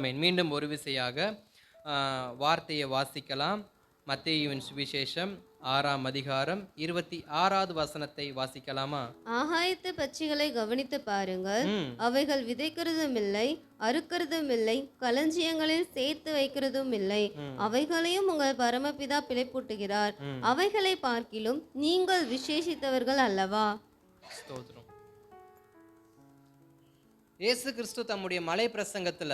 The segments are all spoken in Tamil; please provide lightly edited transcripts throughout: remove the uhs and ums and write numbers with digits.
ஆமென். மீண்டும் ஒரு விசையாக வார்த்தையை வாசிக்கலாம். மத்தேயுவின் சுவிசேஷம் 6ஆம் அதிகாரம் 26வது வசனத்தை வாசிக்கலாமா? ஆகாயத்து பட்சிகளை கவனித்து பாருங்கள். ம் அவைகள் விதைக்கிறதும் இல்லை, அறுக்கிறதும் இல்லை, களஞ்சியங்களில் சேர்த்து வைக்கிறதும் இல்லை. ம் அவைகளையும் உங்கள் பரமபிதா பிழைப்பூட்டுகிறார். ம் அவைகளை பார்க்கிலும் நீங்கள் விசேஷித்தவர்கள் அல்லவா? ஸ்தோத்திரம். இயேசு கிறிஸ்து தம்முடைய மலை பிரசங்கத்துல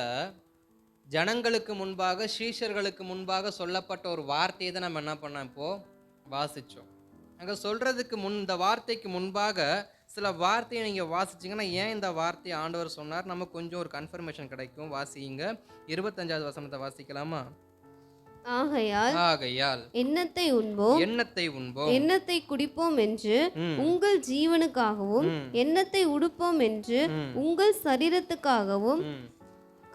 ஜனங்களுக்கு முன்பாக சீஷர்களுக்கு முன்பாக சொல்லப்பட்ட ஒரு வார்த்தையை தான் நம்ம என்ன பண்ணோம் இப்போ வாசிச்சோம். அங்க சொல்றதுக்கு இந்த வார்த்தைக்கு முன்பாக சில வார்த்தையை நீங்க வாசிச்சீங்கன்னா ஏன் இந்த வார்த்தையை ஆண்டவர் சொன்னார் நமக்கு கொஞ்சம் ஒரு கன்ஃபர்மேஷன் கிடைக்கும். வாசிங்க. 25வது வசனத்தை வாசிக்கலாமா? ஆகையால் எண்ணத்தை உண்போம், எண்ணத்தை உண்போம், எண்ணத்தை குடிப்போம் என்று ம், உங்கள் ஜீவனுக்காகவும், ம், எண்ணத்தை உடுப்போம் என்று ம், உங்கள் சரீரத்துக்காகவும் ம்,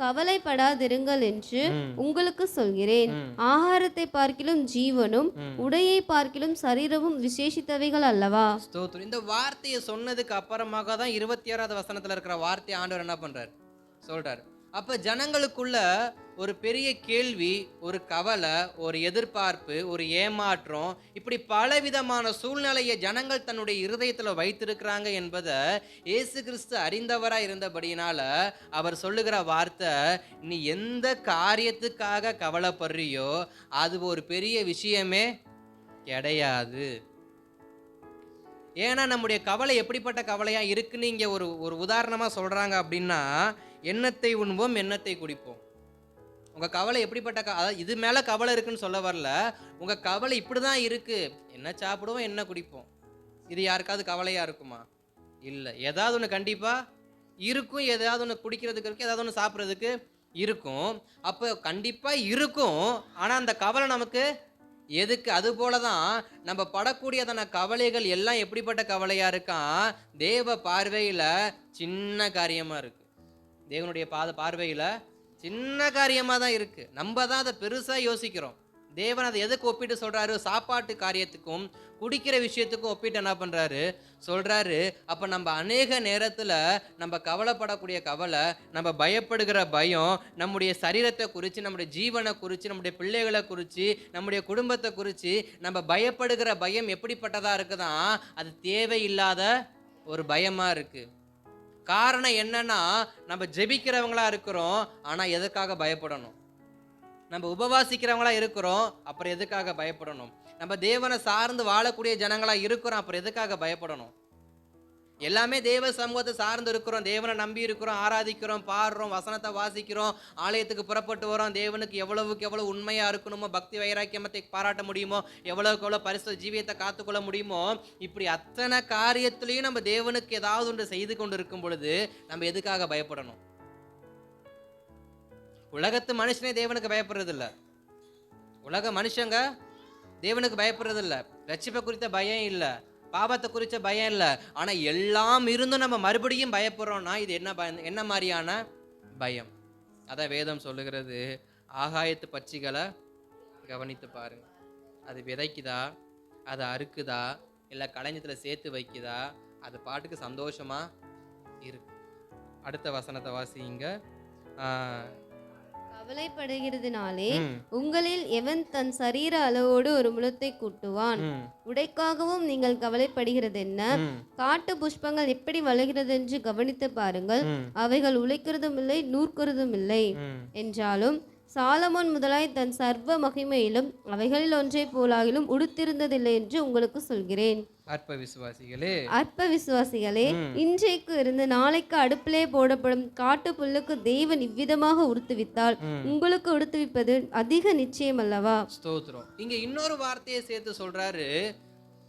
கவலைப்படாதிருங்கள் என்று ம், உங்களுக்கு சொல்கிறேன். ம், ஆகாரத்தை பார்க்கிலும் ஜீவனும், ம். உடையை பார்க்கிலும் சரீரமும் விசேஷித்தவைகள் அல்லவா? ஸ்தோத்திரம். இந்த வார்த்தையை சொன்னதுக்கு அப்புறமாக தான் 26வது வசனத்துல இருக்கிற வார்த்தையை ஆண்டவர் என்ன பண்றார் சொல்றார். அப்ப ஜனங்களுக்குள்ள ஒரு பெரிய கேள்வி, ஒரு கவலை, ஒரு எதிர்பார்ப்பு, ஒரு ஏமாற்றம், இப்படி பலவிதமான சூழ்நிலையை ஜனங்கள் தன்னுடைய இருதயத்துல வைத்திருக்கிறாங்க என்பதை இயேசு கிறிஸ்து அறிந்தவரா இருந்தபடியினால அவர் சொல்லுகிற வார்த்தை, நீ எந்த காரியத்துக்காக கவலைப்படுறியோ அது ஒரு பெரிய விஷயமே கிடையாது. ஏன்னா நம்முடைய கவலை எப்படிப்பட்ட கவலையா இருக்குன்னு இங்க ஒரு ஒரு உதாரணமா சொல்றாங்க. அப்படின்னா எண்ணத்தை உண்போம், எண்ணத்தை குடிப்போம். உங்க கவலை எப்படிப்பட்ட அதாவது இது மேல கவலை இருக்குன்னு சொல்ல வரல. உங்க கவலை இப்படிதான் இருக்கு, என்ன சாப்பிடுவோம் என்ன குடிப்போம். இது யாருக்காவது கவலையா இருக்குமா? இல்ல. ஏதாவது ஒண்ணு கண்டிப்பா இருக்கும். ஏதாவது ஒண்ணு குடிக்கிறதுக்கு இருக்கு, ஏதாவது ஒண்ணு சாப்பிட்றதுக்கு இருக்கும். அப்போ கண்டிப்பா இருக்கும். ஆனா அந்த கவலை நமக்கு எதுக்கு? அது போலதான் நம்ம படக்கூடியதான கவலைகள் எல்லாம் எப்படிப்பட்ட கவலையா இருக்கான்? தேவ பார்வையில சின்ன காரியமா இருக்கு. தேவனுடைய பார்வையில சின்ன காரியமா தான் இருக்கு. நம்ம தான் அதை பெருசா யோசிக்கிறோம். தேவன் அதை எதுக்கு ஒப்பிட்டு சொல்றாரு? சாப்பாட்டு காரியத்துக்கும் குடிக்கிற விஷயத்துக்கும் ஒப்பிட்டு என்ன பண்றாரு சொல்றாரு. அப்ப நம்ம அநேக நேரத்துல நம்ம கவலைப்படக்கூடிய கவலை, நம்ம பயப்படுகிற பயம், நம்முடைய சரீரத்தை குறித்து, நம்முடைய ஜீவனை குறித்து, நம்முடைய பிள்ளைகளை குறித்து, நம்முடைய குடும்பத்தை குறித்து நம்ம பயப்படுகிற பயம் எப்படிப்பட்டதா இருக்குதான்? அது தேவையில்லாத ஒரு பயமா இருக்கு. காரணம் என்னன்னா, நம்ம ஜெபிக்கிறவங்களா இருக்கிறோம், ஆனா எதுக்காக பயப்படணும்? நம்ம உபவாசிக்கிறவங்களா இருக்கிறோம், அப்புறம் எதுக்காக பயப்படணும்? நம்ம தேவனை சார்ந்து வாழக்கூடிய ஜனங்களா இருக்கிறோம், அப்புறம் எதுக்காக பயப்படணும்? எல்லாமே தேவ சமூகத்தை சார்ந்து இருக்கிறோம், தேவனை நம்பி இருக்கிறோம், ஆராதிக்கிறோம், பாடுறோம், வசனத்தை வாசிக்கிறோம், ஆலயத்துக்கு புறப்பட்டு வரோம். தேவனுக்கு எவ்வளவுக்கு எவ்வளவு உண்மையா இருக்கணுமோ, பக்தி வைராக்கியமத்தை பாராட்ட முடியுமோ, எவ்வளவுக்கு எவ்வளவு பரிசுத்த ஜீவியத்தை காத்துக்கொள்ள முடியுமோ, இப்படி அத்தனை காரியத்திலையும் நம்ம தேவனுக்கு ஏதாவது ஒன்று செய்து கொண்டு இருக்கும் பொழுது நம்ம எதுக்காக பயப்படணும்? உலகத்து மனுஷனே தேவனுக்கு பயப்படுறது இல்ல. உலக மனுஷங்க தேவனுக்கு பயப்படுறது இல்ல. ரட்சிப்பை குறித்த பயம் இல்ல, பாவத்தை குறித்த பயம் இல்ல. ஆனா எல்லாம் இருந்தும் நம்ம மறுபடியும் பயப்படுறோம்னா இது என்ன பயம்? என்ன மாதிரியான பயம்? அதான் வேதம் சொல்லுகிறது, ஆகாயத்து பட்சிகளை கவனித்து பாருங்க. அது விதைக்குதா, அதை அறுக்குதா, இல்லை களஞ்சியத்துல சேர்த்து வைக்குதா, அது பாட்டுக்கு சந்தோஷமா இருக்கு. அடுத்த வசனத்தை வாசிங்க. கவலைப்படுகிறதுனாலே ம், உங்களில் எவன் தன் சரீர அளவோடு ஒரு முழத்தை கூட்டுவான்? ம், உடைக்காகவும் நீங்கள் கவலைப்படுகிறதென்ன? ம், காட்டு புஷ்பங்கள் எப்படி வளர்கிறதென்று கவனித்து பாருங்கள். ம், அவைகள் உழைக்கிறதும் இல்லை, நூற்கிறதும் இல்லை. ம். என்றாலும் சாலமோன் முதலாய் தன் சர்வ மகிமையிலும் அவைகளில் ஒன்றை போலாகிலும் உடுத்திருந்ததில்லை என்று உங்களுக்கு சொல்கிறேன். அற்ப விசுவாசிகளே, அற்ப விசுவாசிகளே, ம், இன்றைக்கு இருந்து நாளைக்கு அடுப்பிலே போடப்படும் காட்டு புல்லுக்கு தேவன் இவ்விதமாக உடுத்துவித்தால் ம். உங்களுக்கு உடுத்துவிப்பது அதிக நிச்சயம் அல்லவா? ஸ்தோத்திரம். இங்க இன்னொரு வார்த்தையை சேர்த்து சொல்றாரு.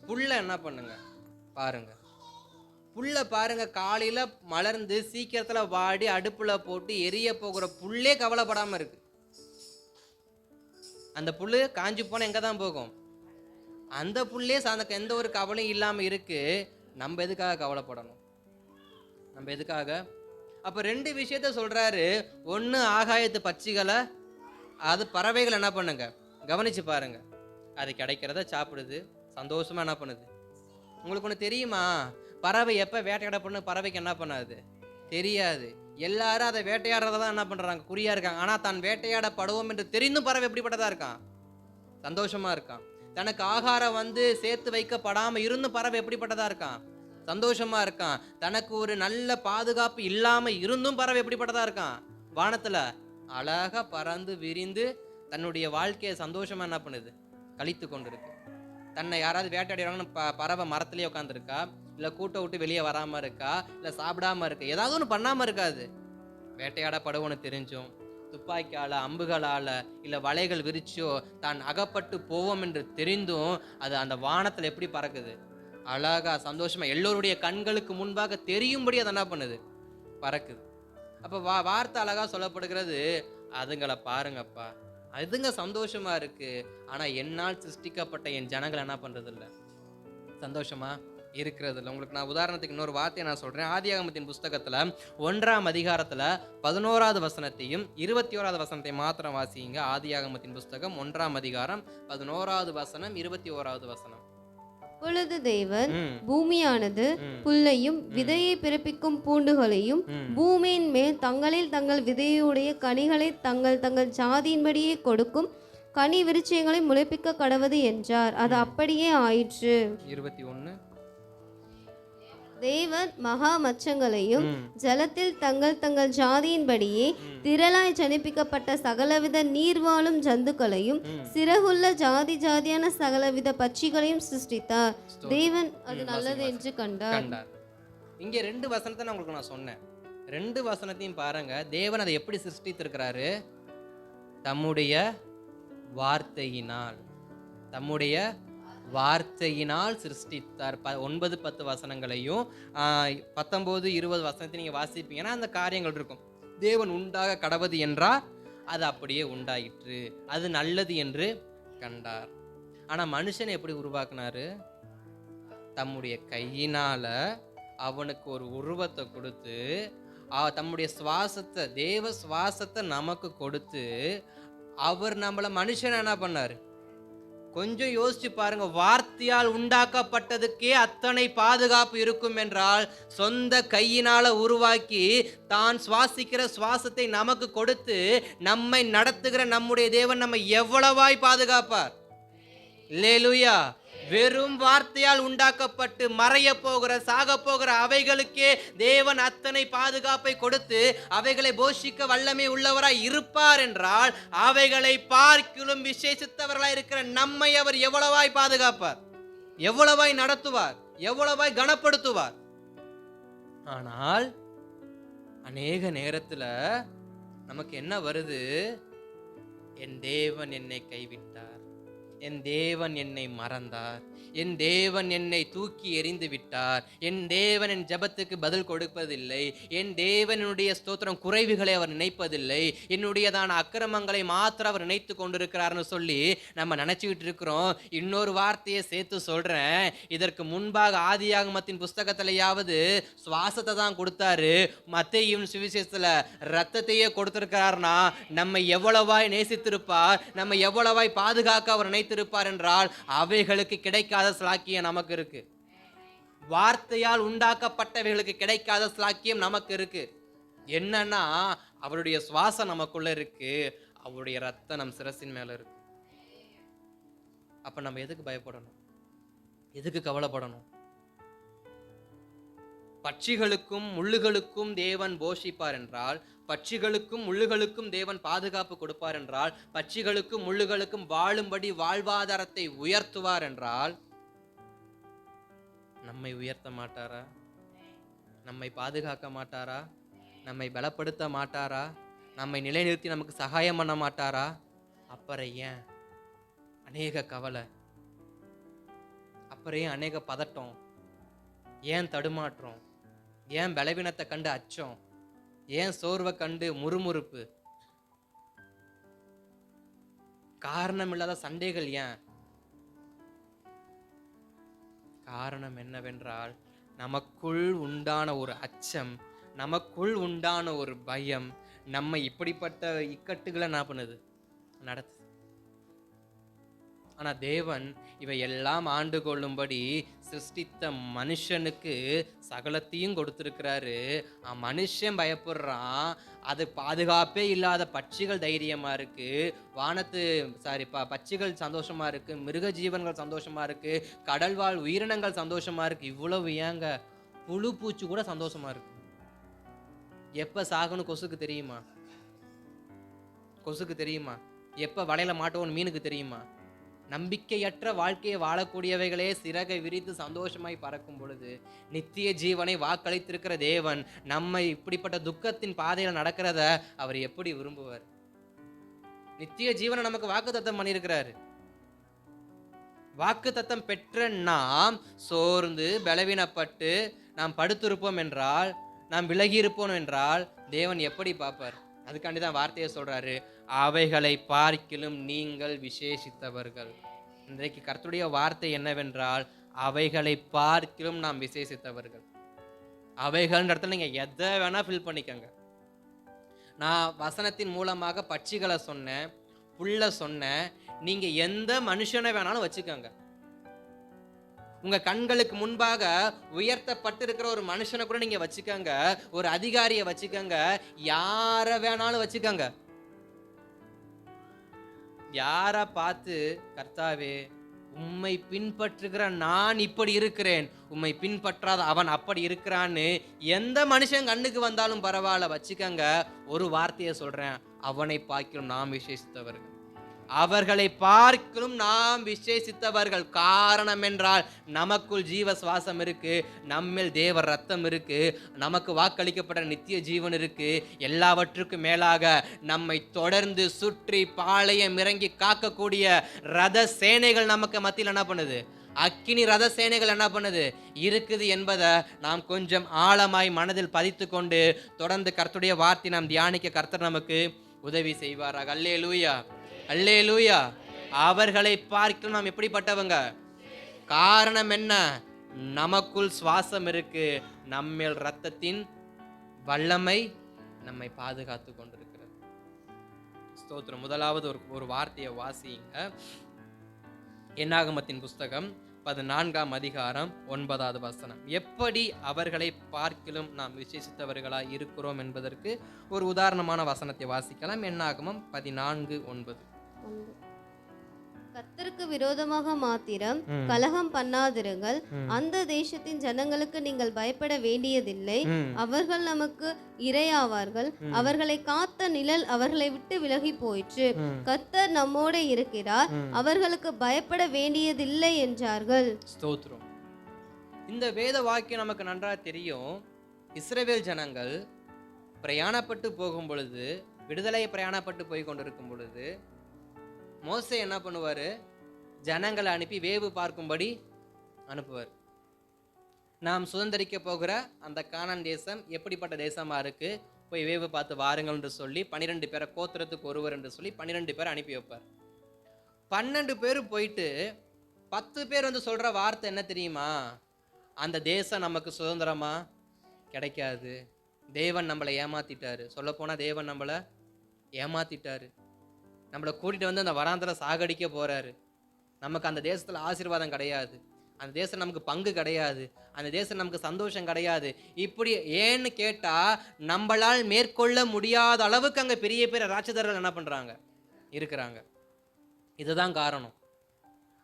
புல்ல என்ன பண்ணுங்க பாருங்க. புல்ல பாருங்க, காலையில மலர்ந்து சீக்கிரத்துல வாடி அடுப்புல போட்டு எரிய போகிற புல்லே கவலைப்படாம இருக்கு. அந்த புல்லு காஞ்சி போனா எங்க தான் போகும்? அந்த புல்லே சார்ந்த எந்த ஒரு கவலையும் இல்லாம இருக்கு. நம்ம எதுக்காக கவலைப்படணும்? நம்ம எதுக்காக? அப்ப ரெண்டு விஷயத்த சொல்றாரு. ஒண்ணு, ஆகாயத்து பட்சிகளை, அது பறவைகள் என்ன பண்ணுங்க கவனிச்சு பாருங்க. அது கிடைக்கிறத சாப்பிடுது, சந்தோஷமா என்ன பண்ணுது. உங்களுக்கு ஒன்று தெரியுமா? பறவை எப்போ வேட்டையாட பண்ணு பறவைக்கு என்ன பண்ணாது தெரியாது. எல்லாரும் அதை வேட்டையாடுறத தான் என்ன பண்றாங்க, குறியா இருக்காங்க. ஆனா தான் வேட்டையாடப்படுவோம் என்று தெரிந்தும் பறவை எப்படிப்பட்டதா இருக்கான், சந்தோஷமா இருக்கான். தனக்கு ஆகாரம் சேர்த்து வைக்கப்படாம இருந்தும் பறவை எப்படிப்பட்டதா இருக்கான், சந்தோஷமா இருக்கான். தனக்கு ஒரு நல்ல பாதுகாப்பு இல்லாம இருந்தும் பறவை எப்படிப்பட்டதா இருக்கான், வானத்துல அழகா பறந்து விரிந்து தன்னுடைய வாழ்க்கையை சந்தோஷமா என்ன பண்ணுது, கழித்து கொண்டிருக்கு. தன்னை யாராவது வேட்டையாடுறாங்கன்னு பறவை மரத்திலேயே உட்காந்துருக்கா, இல்லை கூட்ட விட்டு வெளியே வராமல் இருக்கா, இல்லை சாப்பிடாம இருக்கா, ஏதாவது ஒன்று பண்ணாமல் இருக்காது. வேட்டையாடப்படுவோன்னு தெரிஞ்சும் துப்பாக்கியால் அம்புகளால் இல்லை வலைகள் விரிச்சோ தான் அகப்பட்டு போவோம் என்று தெரிந்தும் அது அந்த வானத்தில் எப்படி பறக்குது, அழகா சந்தோஷமா எல்லோருடைய கண்களுக்கு முன்பாக தெரியும்படி அதை என்ன பண்ணுது, பறக்குது. அப்போ வார்த்தை அழகா சொல்லப்படுகிறது, அதுங்களை பாருங்கப்பா, அதுங்க சந்தோஷமா இருக்கு. ஆனா என்னால் சிருஷ்டிக்கப்பட்ட என் ஜனங்கள் என்ன பண்றது இல்லை, சந்தோஷமா இருக்கிறது இல்லை. உங்களுக்கு நான் உதாரணத்துக்கு இன்னொரு வார்த்தையை நான் சொல்றேன். ஆதியாகமத்தின் புஸ்தகத்துல 1ஆம் அதிகாரத்துல 11வது வசனத்தையும் 21வது வசனத்தையும் மாத்திரம் வாசிங்க. ஆதியாகமத்தின் புஸ்தகம் 1ஆம் அதிகாரம் 11வது வசனம் 21வது வசனம். அப்பொழுது தேவன் பூமியானது புல்லையும் விதையை பிறப்பிக்கும் பூண்டுகளையும் பூமியின் மேல் தங்களில் தங்கள் விதையுடைய கனிகளை தங்கள் தங்கள் ஜாதியின்படியே கொடுக்கும் கனி விருட்சங்களை முளைப்பிக்க கடவது என்றார். அது அப்படியே ஆயிற்று. 21. தேவன் மகா மச்சங்களையும் ஜலத்தில் தங்கள் தங்கள் ஜாதியின்படியே திரளாய் ஜனிப்பிக்கப்பட்ட சகலவித நீர்வாழும் ஜந்துக்களையும் சிறகுள்ள ஜாதி ஜாதியான சகலவித பட்சிகளையும் சிருஷ்டித்தார். தேவன் அது நல்லது என்று கண்டார். இங்கே 2 வசனத்தை நான் உங்களுக்கு சொன்னேன். 2 வசனத்தையும் பாருங்க. தேவன் அதை எப்படி சிருஷ்டித்திருக்கிறாரு, தம்முடைய வார்த்தையினால், தம்முடைய வார்த்தையினால் சிருஷ்டித்தார். 9-10 வசனங்களையும் 19-20 வசனத்தை நீங்க வாசிப்பீங்கன்னா அந்த காரியங்கள் இருக்கும். தேவன் உண்டாக கடவது என்றார், அது அப்படியே உண்டாயிற்று, அது நல்லது என்று கண்டார். ஆனா மனுஷனை எப்படி உருவாக்குனாரு, தம்முடைய கையினால அவனுக்கு ஒரு உருவத்தை கொடுத்து தம்முடைய சுவாசத்தை, தேவ சுவாசத்தை நமக்கு கொடுத்து அவர் நம்மள மனுஷனை என்ன பண்ணாரு, கொஞ்சம் யோசிச்சு பாருங்க. வார்த்தையால் உண்டாக்கப்பட்டதுக்கே அத்தனை பாதுகாப்பு இருக்கும் என்றால், சொந்த கையினால உருவாக்கி தான் சுவாசிக்கிற சுவாசத்தை நமக்கு கொடுத்து நம்மை நடத்துகிற நம்முடைய தேவன் நம்ம எவ்வளவாய் பாதுகாப்பார். அல்லேலூயா. வெறும் வார்த்தையால் உண்டாக்கப்பட்டு மறைய போகிற சாக போகிற அவைகளுக்கே தேவன் அத்தனை பாதுகாப்பை கொடுத்து அவைகளை போஷிக்க வல்லமை உள்ளவராய் இருப்பார் என்றால், அவைகளை பார்க்கிலும் விசேஷித்தவர்களாய் இருக்கிற நம்மை அவர் எவ்வளவாய் பாதுகாப்பார், எவ்வளவாய் நடத்துவார், எவ்வளவாய் கனப்படுத்துவார். ஆனால் அநேக நேரத்துல நமக்கு என்ன வருது, என் தேவன் என்னை கைவிட்டார், என் தேவன் என்னை மறந்தார், என் தேவன் என்னை தூக்கி எறிந்து விட்டார், என் தேவன் என் ஜெபத்துக்கு பதில் கொடுப்பதில்லை, என் தேவனுடைய ஸ்தோத்திரம் குறைவுகளை அவர் நினைப்பதில்லை, என்னுடையதான அக்கிரமங்களை மாத்திரம் அவர் நினைத்து கொண்டிருக்கிறார்னு சொல்லி நம்ம நினைச்சுக்கிட்டு இருக்கிறோம். இன்னொரு வார்த்தையை சேர்த்து சொல்றேன். இதற்கு முன்பாக ஆதியாகமத்தின் புஸ்தகத்திலேயாவது சுவாசத்தை தான் கொடுத்தாரு, மத்தேயுவின் சுவிசேஷத்துல ரத்தத்தையே கொடுத்திருக்கிறார்னா நம்மை எவ்வளவாய் நேசித்திருப்பார், நம்ம எவ்வளவாய் பாதுகாக்க அவர் நினைத்திருப்பார் என்றால், அவைகளுக்கு கிடைக்காத ஸ்லாக்கியம் நமக்கு இருக்கு. வார்த்தையால் உண்டாக்கப்பட்டவைகளுக்கு கிடைக்காத ஸ்லாக்கியம் நமக்கு இருக்கு. என்னன்னா, அவருடைய சுவாசம் நமக்குள்ள இருக்கு, அவருடைய ரத்தம் நம் சிரசின் மேல இருக்கு. அப்ப நம்ம எதுக்கு பயப்படணும், எதுக்கு கவலைப்படணும்? பட்சிகளுக்கும் முள்ளுகளுக்கும் தேவன் போஷிப்பார் என்றால், பட்சிகளுக்கும் முள்ளுகளுக்கும் தேவன் பாதுகாப்பு கொடுப்பார் என்றால், பட்சிகளுக்கும் முள்ளுகளுக்கும் வாழும்படி வாழ்வாதாரத்தை உயர்த்துவார் என்றால், நம்மை உயர்த்த மாட்டாரா? நம்மை பாதுகாக்க மாட்டாரா? நம்மை பலப்படுத்த மாட்டாரா? நம்மை நிலைநிறுத்தி நமக்கு சகாயம் பண்ண மாட்டாரா? அப்புறம் ஏன் அநேக கவலை, அப்புறம் ஏன் அநேக பதட்டம், ஏன் தடுமாற்றம், ஏன் பலவீனத்தை கண்டு அச்சம், ஏன் சோர்வை கண்டு முறுமுறுப்பு, காரணம் இல்லாத சண்டைகள் ஏன்? காரணம் என்னவென்றால், நமக்குள் உண்டான ஒரு அச்சம், நமக்குள் உண்டான ஒரு பயம் நம்ம இப்படிப்பட்ட இக்கட்டுகளை என்ன பண்ணுது, நடத்துது. ஆனா தேவன் இவை எல்லாம் ஆண்டு கொள்ளும்படி சிருஷ்டித்த மனுஷனுக்கு சகலத்தையும் கொடுத்துருக்கிறாரு. மனுஷன் பயப்படுறான். அது பாதுகாப்பே இல்லாத பட்சிகள் தைரியமா இருக்கு, பட்சிகள் சந்தோஷமா இருக்கு, மிருக ஜீவன்கள் சந்தோஷமா இருக்கு, கடல்வாழ் உயிரினங்கள் சந்தோஷமா இருக்கு. இவ்வளவு ஏங்க, புழு பூச்சி கூட சந்தோஷமா இருக்கு. எப்ப சாகணும் கொசுக்கு தெரியுமா? கொசுக்கு தெரியுமா? எப்ப வலையில மாட்டோன்னு மீனுக்கு தெரியுமா? நம்பிக்கையற்ற வாழ்க்கையை வாழக்கூடியவைகளே சிறகை விரித்து சந்தோஷமாய் பறக்கும் பொழுது, நித்திய ஜீவனை வாக்களித்திருக்கிற தேவன் நம்மை இப்படிப்பட்ட துக்கத்தின் பாதையில் நடக்கிறத அவர் எப்படி விரும்புவார்? நித்திய ஜீவனை நமக்கு வாக்குத்தத்தம் பண்ணியிருக்கிறாரு. வாக்குத்தத்தம் பெற்ற நாம் சோர்ந்து பலவீனப்பட்டு நாம் படுத்திருப்போம் என்றால், நாம் விலகி இருப்போம் என்றால் தேவன் எப்படி பார்ப்பார்? அதுக்காண்டிதான் வார்த்தையை சொல்றாரு, அவைகளை பார்க்கிலும் நீங்கள் விசேஷித்தவர்கள். இன்றைக்கு கர்த்தருடைய வார்த்தை என்னவென்றால், அவைகளை பார்க்கிலும் நாம் விசேஷித்தவர்கள். அவைகள் இடத்துல நீங்க எதை வேணா ஃபில் பண்ணிக்கங்க. நான் வசனத்தின் மூலமாக பட்சிகளை சொன்னேன், புல்ல சொன்னேன். நீங்க எந்த மனுஷனை வேணாலும் வச்சுக்கோங்க. உங்க கண்களுக்கு முன்பாக உயர்த்தப்பட்டிருக்கிற ஒரு மனுஷனை கூட நீங்க வச்சுக்கோங்க, ஒரு அதிகாரியை வச்சுக்கோங்க, யார வேணாலும் வச்சுக்கோங்க. யார பார்த்து, கர்த்தாவே உம்மை பின்பற்றுகிற நான் இப்படி இருக்கிறேன், உம்மை பின்பற்றாத அவன் அப்படி இருக்கிறான்னு எந்த மனுஷன் கண்ணுக்கு வந்தாலும் பரவாயில்ல வச்சுக்கோங்க. ஒரு வார்த்தையை சொல்றேன், அவனை பார்க்கிலும் நாம் விசேஷித்தவர்கள். அவர்களை பார்க்கிலும் நாம் விசேஷித்தவர்கள். காரணம் என்றால் நமக்குள் ஜீவ சுவாசம் இருக்கு, நம்மில் தேவ ரத்தம் இருக்கு, நமக்கு வாக்களிக்கப்பட்ட நித்திய ஜீவன் இருக்கு. எல்லாவற்றுக்கும் மேலாக நம்மை தொடர்ந்து சுற்றி பாளையம் இறங்கி காக்கக்கூடிய ரத சேனைகள் நமக்கு மத்தியில் என்ன பண்ணுது? அக்கினி ரத சேனைகள் என்ன பண்ணுது? இருக்குது என்பதை நாம் கொஞ்சம் ஆழமாய் மனதில் பதித்து கொண்டு தொடர்ந்து கர்த்தருடைய வார்த்தை நாம் தியானிக்க கர்த்தர் நமக்கு உதவி செய்வாராக. அல்லேலூயா, அல்லேலூயா. அவர்களை பார்க்க நாம் எப்படிப்பட்டவங்க? காரணம் என்ன? நமக்குள் சுவாசம் இருக்கு, நம்மேல் ரத்தத்தின் வல்லமை நம்மை பாதுகாத்து கொண்டிருக்கிறது. ஸ்தோத்திரம். முதலாவது ஒரு வார்த்தையை வாசிங்க. என்னாகமத்தின் புஸ்தகம் 14ஆம் அதிகாரம் 9வது வசனம். எப்படி அவர்களை பார்க்கிலும் நாம் விசேஷித்தவர்களாய் இருக்கிறோம் என்பதற்கு ஒரு உதாரணமான வசனத்தை வாசிக்கலாம். என்னாகமம் 14:9. கர்த்தருக்கு விரோதமாக மாத்திரம் கலகம் பண்ணாதிருங்கள். அந்த தேசத்தின் ஜனங்களுக்கு நீங்கள் பயப்பட வேண்டியதில்லை. அவர்கள் நமக்கு இரையாவார்கள். அவர்களை காத்த நிழல் அவர்களை விட்டு விலகி போயிற்று. கர்த்தர் நம்மோட இருக்கிறார், அவர்களுக்கு பயப்பட வேண்டியதில்லை என்றார்கள். ஸ்தோத்திரம். இந்த வேத வாக்கியம் நமக்கு நன்றாக தெரியும். இஸ்ரவேல் ஜனங்கள் பிரயாணப்பட்டு போகும் பொழுது, விடுதலை பிரயாணப்பட்டு போய் கொண்டிருக்கும் பொழுது, மோசே என்ன பண்ணுவாரு? ஜனங்களை அனுப்பி வேவு பார்க்கும்படி அனுப்புவார். நாம் சுதந்திரிக்க போகிற அந்த கானான் தேசம் எப்படிப்பட்ட தேசமா இருக்கு, போய் வேவு பார்த்து வாருங்கள் என்று சொல்லி 12 பேரை, கோத்திரத்துக்கு ஒருவர் என்று சொல்லி 12 பேரை அனுப்பி வைப்பார். 12 பேர் போயிட்டு 10 பேர் வந்து சொல்ற வார்த்தை என்ன தெரியுமா? அந்த தேசம் நமக்கு சுதந்திரமா கிடைக்காது, தேவன் நம்மளை ஏமாத்திட்டாரு. சொல்ல போனா தேவன் நம்மளை ஏமாத்திட்டாரு, நம்மளை கூட்டிட்டு வந்து அந்த வராந்தில் சாகடிக்க போறாரு, நமக்கு அந்த தேசத்துல ஆசீர்வாதம் கிடையாது, அந்த தேசம் நமக்கு பங்கு கிடையாது, அந்த தேசம் நமக்கு சந்தோஷம் கிடையாது. இப்படி ஏன்னு கேட்டா, நம்மளால் மேற்கொள்ள முடியாத அளவுக்கு அங்க பெரிய பெரிய ராட்சதர்கள் என்ன பண்றாங்க? இருக்கிறாங்க. இதுதான் காரணம்.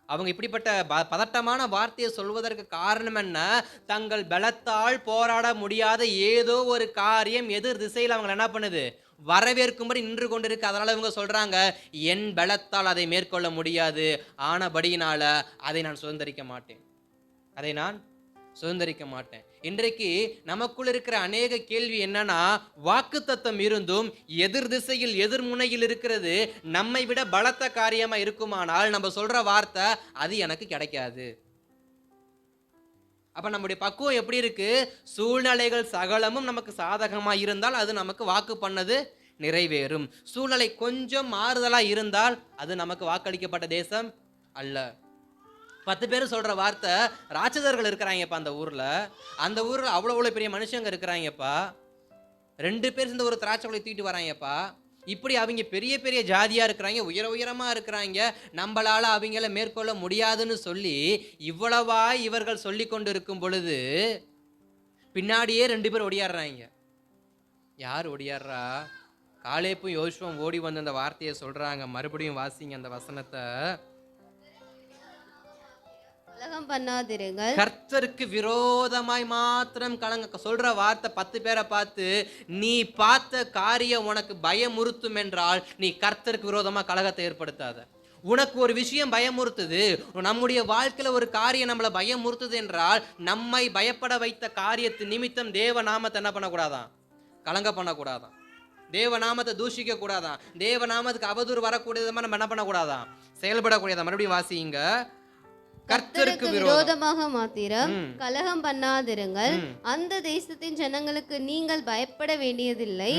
அவங்க இப்படிப்பட்ட பதட்டமான வார்த்தையை சொல்வதற்கு காரணம் என்ன? தங்கள் பலத்தால் போராட முடியாத ஏதோ ஒரு காரியம் எதிர் திசையில் அவங்க என்ன பண்ணுது? வரவேற்கும்படி நின்று கொண்டிருக்கு. அதனால இவங்க சொல்றாங்க, என் பலத்தால் அதை மேற்கொள்ள முடியாது, ஆனபடியினால அதை நான் சுதந்திரிக்க மாட்டேன். இன்றைக்கு நமக்குள் இருக்கிற அநேக கேள்வி என்னன்னா, வாக்குத்தத்தம் இருந்தும் எதிர் திசையில் எதிர்முனையில் இருக்கிறது நம்மை விட பலத்த காரியமா இருக்குமானால் நம்ம சொல்ற வார்த்தை அது எனக்கு கிடைக்காது. அப்ப நம்முடைய பக்குவம் எப்படி இருக்கு? சூழ்நிலைகள் சகலமும் நமக்கு சாதகமா இருந்தால் அது நமக்கு வாக்கு பண்ணது நிறைவேறும். சூழ்நிலை கொஞ்சம் மாறுதலா இருந்தால் அது நமக்கு வாக்களிக்கப்பட்ட தேசம் அல்ல. 10 பேர் சொல்ற வார்த்தை, ராட்சதர்கள் இருக்கிறாங்கப்பா அந்த ஊர்ல அவ்வளவு பெரிய மனுஷங்க இருக்கிறாங்கப்பா, 2 பேர் சேர்ந்து ஒரு திராட்சை கொலை தூக்கிட்டு வராங்கப்பா, இப்படி அவங்க பெரிய பெரிய ஜாதியா இருக்கிறாங்க, உயரமா இருக்கிறாங்க, நம்மளால அவங்கள மேற்கொள்ள முடியாதுன்னு சொல்லி இவ்வளவா இவர்கள் சொல்லி கொண்டு இருக்கும் பொழுது பின்னாடியே 2 பேர் ஓடியாடுறாங்க. யார் ஓடியாடுறா? காலேப்பும் யோசுவும் ஓடி வந்து அந்த வார்த்தையை சொல்றாங்க. மறுபடியும் வாசிங்க அந்த வசனத்தை. கலகம் பண்ணாதிருங்கள். கர்த்தருக்கு விரோதமாய் மாத்திரம் சொல்ற வார்த்தை 10 பேரை பார்த்து, நீ பார்த்த காரியம் உனக்கு பயமுறுத்தும் என்றால் நீ கர்த்தருக்கு விரோதமா கலகத்தை ஏற்படுத்தாத. உனக்கு ஒரு விஷயம் பயமுறுத்துது, நம்முடைய வாழ்க்கையில ஒரு காரியம் நம்மளை பயமுறுத்துது என்றால் நம்மை பயப்பட வைத்த காரியத்து நிமித்தம் தேவ நாமத்தை என்ன பண்ணக்கூடாதான்? கலங்க பண்ணக்கூடாதான். தேவ நாமத்தை தூஷிக்க கூடாதான். தேவ நாமத்துக்கு அவதூறு வரக்கூடியதமா நம்ம என்ன பண்ணக்கூடாதான்? செயல்படக்கூடியதான். மறுபடியும் வாசிங்க. கர்த்தருக்கு விரோதமாக மாத்திரம் கலகம் பண்ணாதிருங்கள். அந்த தேசத்தின் ஜனங்களுக்கு நீங்கள் பயப்பட வேண்டியதில்லை,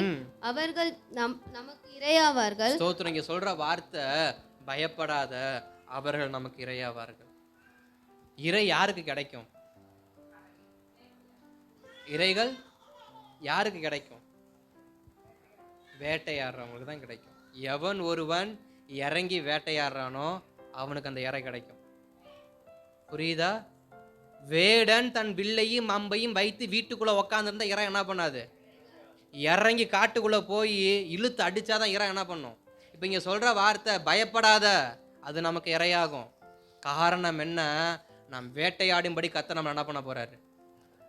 அவர்கள் நமக்கு இரையாவார்கள். ஸ்தோத்திரம். இங்க சொல்ற வார்த்தை பயப்படாத, அவர்கள் நமக்கு இரையாவார்கள். இறை யாருக்கு கிடைக்கும்? இறைகள் யாருக்கு கிடைக்கும்? வேட்டையாடுறவங்களுக்கு தான் கிடைக்கும். எவன் ஒருவன் இறங்கி வேட்டையாடுறானோ அவனுக்கு அந்த இறை கிடைக்கும். புரியுதா? வேடன் தன் வில்லையும் அம்பையும் வைத்து வீட்டுக்குள்ள உக்காந்துருந்தா இறை என்ன பண்ணாது? இறங்கி காட்டுக்குள்ள போய் இழுத்து அடிச்சாதான் இறை என்ன பண்ணும்? இப்ப இங்க சொல்ற வார்த்தை பயப்படாத, அது நமக்கு இரையாகும். காரணம் என்ன? நாம் வேட்டையாடும்படி கர்த்தர் நம்ம என்ன பண்ண போறாரு?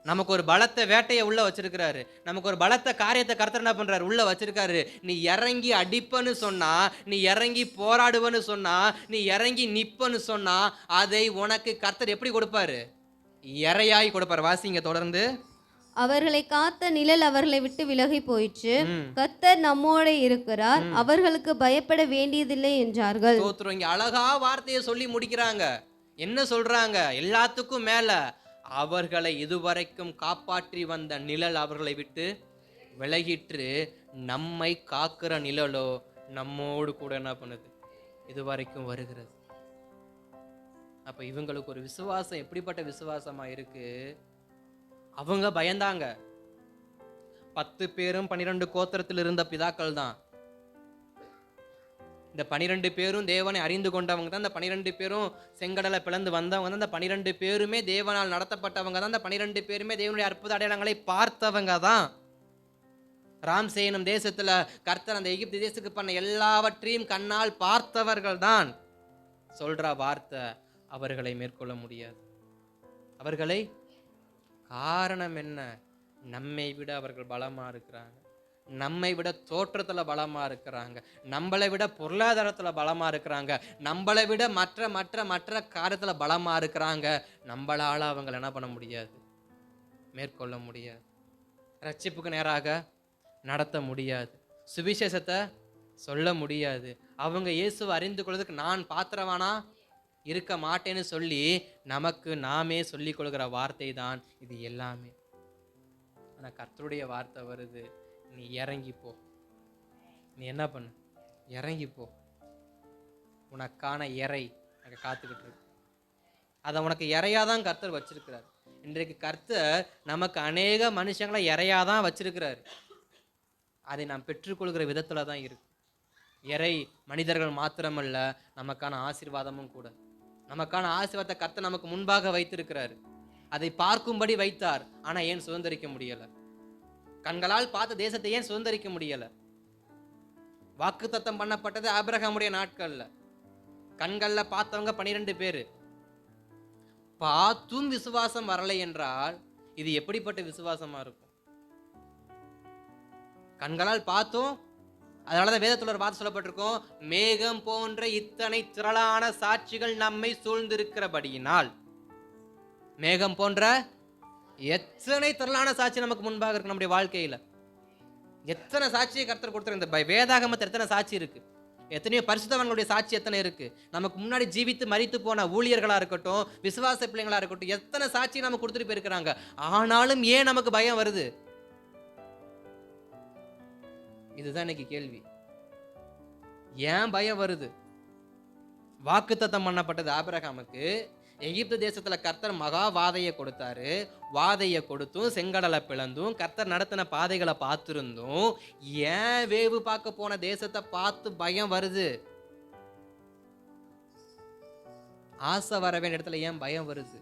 நமக்கு ஒரு பலத்த வேட்டையை உள்ள வச்சிருக்கிறாரு. நமக்கு ஒரு பலத்த காரியத்தை கர்த்தர் என்ன பண்றாரு? உள்ள வச்சிருக்காரு. நீ இறங்கி அடிப்பன்னு சொன்னா, நீ இறங்கி போராடுவன்னு சொன்னா, நீ இறங்கி நிப்பன்னு சொன்னா, அதை உனக்கு கர்த்தர் எப்படி கொடுப்பாரு? இறையாய் கொடுப்பாரு. வாசிங்க தொடர்ந்து. அவர்களை காத்த நிழல் அவர்களை விட்டு விலகி போயிற்று, கர்த்தர் நம்மோட இருக்கிறார், அவர்களுக்கு பயப்பட வேண்டியதில்லை என்றார்கள். ஸ்தோத்திரம். இங்க அழகா வார்த்தையை சொல்லி முடிக்கிறாங்க. என்ன சொல்றாங்க? எல்லாத்துக்கும் மேல அவர்களை இதுவரைக்கும் காப்பாற்றி வந்த நிழல் அவர்களை விட்டு விலகிற்று, நம்மை காக்கிற நிழலோ நம்மோடு கூட என்ன பண்ணுது? இதுவரைக்கும் வருகிறது. அப்ப இவங்களுக்கு ஒரு விசுவாசம் எப்படிப்பட்ட விசுவாசமா இருக்கு? அவங்க பயந்தாங்க. 10 பேரும் 12 கோத்திரத்தில் இருந்த பிதாக்கள் தான். இந்த 12 பேரும் தேவனை அறிந்து கொண்டவங்க தான். இந்த 12 பேரும் செங்கடலை பிளந்து வந்தவங்க தான். இந்த 12 பேருமே தேவனால் நடத்தப்பட்டவங்க தான். இந்த 12 பேருமே தேவனுடைய அற்புத அடையாளங்களை பார்த்தவங்க தான். ராம்சேனம் தேசத்துல கர்த்தர் அந்த எகிப்து தேசத்துக்கு பண்ண எல்லாவற்றையும் கண்ணால் பார்த்தவர்கள் தான். சொல்ற வார்த்தை அவர்களை மேற்கொள்ள முடியாது. அவர்களை காரணம் என்ன? நம்மை விட அவர்கள் பலமா இருக்கிறாங்க, நம்மை விட தோற்றத்துல பலமா இருக்கிறாங்க, நம்மளை விட பொருளாதாரத்துல பலமா இருக்கிறாங்க, நம்மளை விட மற்ற மற்ற மற்ற காரியத்துல பலமா இருக்கிறாங்க. நம்மளால அவங்களை என்ன பண்ண முடியாது? மேற்கொள்ள முடியாது. ரட்சிப்புக்கு நேராக நடத்த முடியாது. சுவிசேஷத்தை சொல்ல முடியாது. அவங்க இயேசுவை அறிந்து கொள்வதற்கு நான் பாத்திரவானா இருக்க மாட்டேன்னு சொல்லி நமக்கு நாமே சொல்லிக் கொள்கிற வார்த்தை தான் இது எல்லாமே. ஆனா கர்த்தருடைய வார்த்தை வருது, நீ இறங்கி போ. நீ என்ன பண்ணு? இறங்கி போ. உனக்கான இறை அங்கே காத்துக்கிட்டு இருக்கு. அதை உனக்கு இறையாதான் கர்த்தர் வச்சிருக்கிறார். இன்றைக்கு கர்த்தர் நமக்கு அநேக மனுஷங்களை இறையாதான் வச்சிருக்கிறார். அதை நாம் பெற்றுக்கொள்கிற விதத்துல தான் இருக்கு. இறை மனிதர்கள் மாத்திரமல்ல, நமக்கான ஆசீர்வாதமும் கூட. நமக்கான ஆசீர்வாதத்தை கர்த்தர் நமக்கு முன்பாக வைத்திருக்கிறார். அதை பார்க்கும்படி வைத்தார். ஆனா ஏன் சுதந்திரிக்க முடியல? கண்களால் பார்த்த தேசத்தை ஏன் சுதந்திரிக்க முடியல? வாக்குத்தத்தம் பண்ணப்பட்டது ஆபிரகாமுடைய நாட்கள்ல. கண்கள்ல பார்த்தவங்க 12 பேரு. பார்த்தும் விசுவாசம் வரலை என்றால் இது எப்படிப்பட்ட விசுவாசமா இருக்கும்? கண்களால் பார்த்தோம், அதனாலதான் வேதத்துல ஒரு வார்த்தை சொல்லப்பட்டிருக்கும், மேகம் போன்ற இத்தனை திரளான சாட்சிகள் நம்மை சூழ்ந்திருக்கிறபடியினால். மேகம் போன்ற எத்தனை திரளான சாட்சி நமக்கு முன்பாக இருக்கு. நம்முடைய வாழ்க்கையில எத்தனை சாட்சியை கர்த்தர் கொடுத்திருக்க. இந்த வேதாகமத்தில் எத்தனை சாட்சி இருக்கு? எத்தனையோ பரிசுத்தவான்களுடைய சாட்சி எத்தனை இருக்கு? நமக்கு முன்னாடி ஜீவித்து மரித்து போன ஊழியர்களா இருக்கட்டும், விசுவாச பிள்ளைங்களா இருக்கட்டும், எத்தனை சாட்சி நமக்கு கொடுத்துட்டு போயிருக்கிறாங்க. ஆனாலும் ஏன் நமக்கு பயம் வருது? இதுதான் இன்னைக்கு கேள்வி. ஏன் பயம் வருது? வாக்குத்தத்தம் பண்ணப்பட்டது ஆபிரகாமுக்கு, எகிப்து தேசத்துல கர்த்தர் மகா வாதையை கொடுத்தாரு. வாதையை கொடுத்தும் செங்கடலை பிளந்தும் கர்த்தர் நடத்தின பாதைகளை பார்த்திருந்தும் ஏன் வேவு பார்க்க போன தேசத்தை பார்த்து பயம் வருது? ஆசை வர வேண்டிய இடத்துல ஏன் பயம் வருது?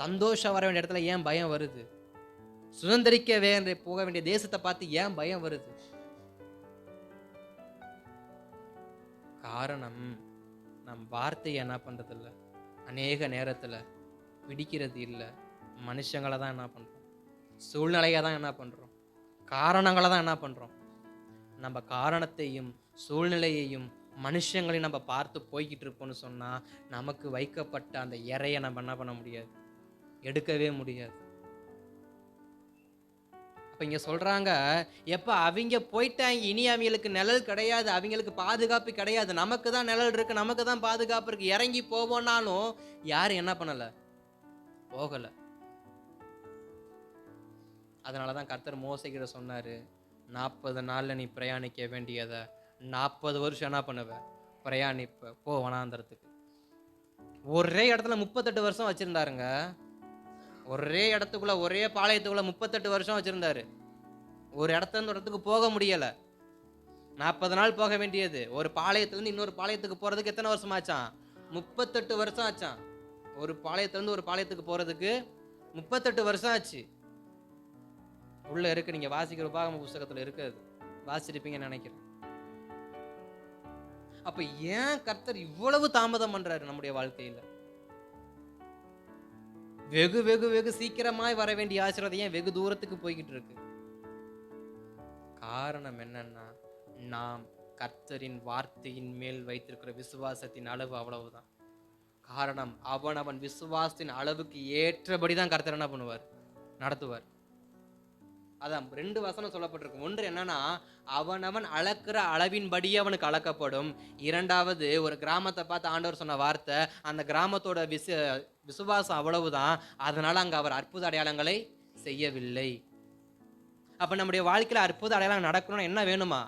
சந்தோஷம் வர வேண்டிய இடத்துல ஏன் பயம் வருது? சுதந்திரிக்க போக வேண்டிய தேசத்தை பார்த்து ஏன் பயம் வருது? காரணம் நம் வார்த்தையை என்ன பண்றது இல்லை. அநேக நேரத்துல பிடிக்கிறது இல்லை. மனுஷங்களை தான் என்ன பண்றோம், சூழ்நிலையை தான் என்ன பண்றோம், காரணங்களை தான் என்ன பண்றோம். நம்ம காரணத்தையும் சூழ்நிலையையும் மனுஷங்களையும் நம்ம பார்த்து போய்கிட்டு இருப்போம்னு சொன்னா நமக்கு வைக்கப்பட்ட அந்த இறையை நம்ம என்ன பண்ண முடியாது, எடுக்கவே முடியாது. அப்ப இங்க சொல்றாங்க, எப்ப அவங்க போயிட்டாங்க, இனி அவங்களுக்கு நிழல் கிடையாது, அவங்களுக்கு பாதுகாப்பு கிடையாது, நமக்கு தான் நிழல் இருக்கு, நமக்கு தான் பாதுகாப்பு இருக்கு, இறங்கி போவோம்னாலும் யாரும் என்ன பண்ணல, போகல. அதனாலதான் கர்த்தர் மோசேகிட்ட சொன்னாரு, 40 நாள்ல நீ பிரயாணிக்க வேண்டியத 40 வருஷம் என்ன பண்ணுவ, பிரயாணிப்ப, போ வனாந்தரத்துக்கு. ஒரே இடத்துல 38 வருஷம் வச்சிருந்தாருங்க. ஒரே இடத்துக்குள்ள, ஒரே பாளையத்துக்குள்ள 38 வருஷம் வச்சிருந்தாரு. ஒரு இடத்துல இருந்து ஒரு இடத்துக்கு போக முடியல. 40 நாள் போக வேண்டியது, ஒரு பாளையத்துல இருந்து இன்னொரு பாளையத்துக்கு போறதுக்கு எத்தனை வருஷம் ஆச்சான்? 38 வருஷம் ஆச்சான். ஒரு பாளையத்துல இருந்து ஒரு பாளையத்துக்கு போறதுக்கு 38 வருஷம் ஆச்சு. உள்ள இருக்கு, நீங்க வாசிக்கிற உபாகம புஸ்தகத்துல இருக்குது, வாசிச்சிருப்பீங்கன்னு நினைக்கிறேன். அப்ப ஏன் கர்த்தர் இவ்வளவு தாமதம் பண்றாரு நம்முடைய வாழ்க்கையில? வெகு வெகு வெகு சீக்கிரமாய் வர வேண்டிய ஆசீர்வாதம் ஏன் வெகு தூரத்துக்கு போய்கிட்டு இருக்கு? காரணம் என்னன்னா, நாம் கர்த்தரின் வார்த்தையின் மேல் வைத்திருக்கிற விசுவாசத்தின் அளவு அவ்வளவுதான். காரணம், அவன் விசுவாசத்தின் அளவுக்கு ஏற்றபடிதான் கர்த்தர் என்ன பண்ணுவார், நடத்துவார். அதான் 2 வசனம் சொல்லப்பட்டிருக்கு. ஒன்று என்னன்னா, அவன் அளக்கிற அளவின்படி அவனுக்கு அளக்கப்படும். இரண்டாவது, ஒரு கிராமத்தை பார்த்து ஆண்டவர் சொன்ன வார்த்தை, அந்த கிராமத்தோட விசுவாசம் அவ்வளவுதான், அதனால அங்க அவர் அற்புத அடையாளங்களை செய்யவில்லை. அப்ப நம்முடைய வாழ்க்கையில அற்புத அடையாளம் நடக்கணும்னா என்ன வேணுமா?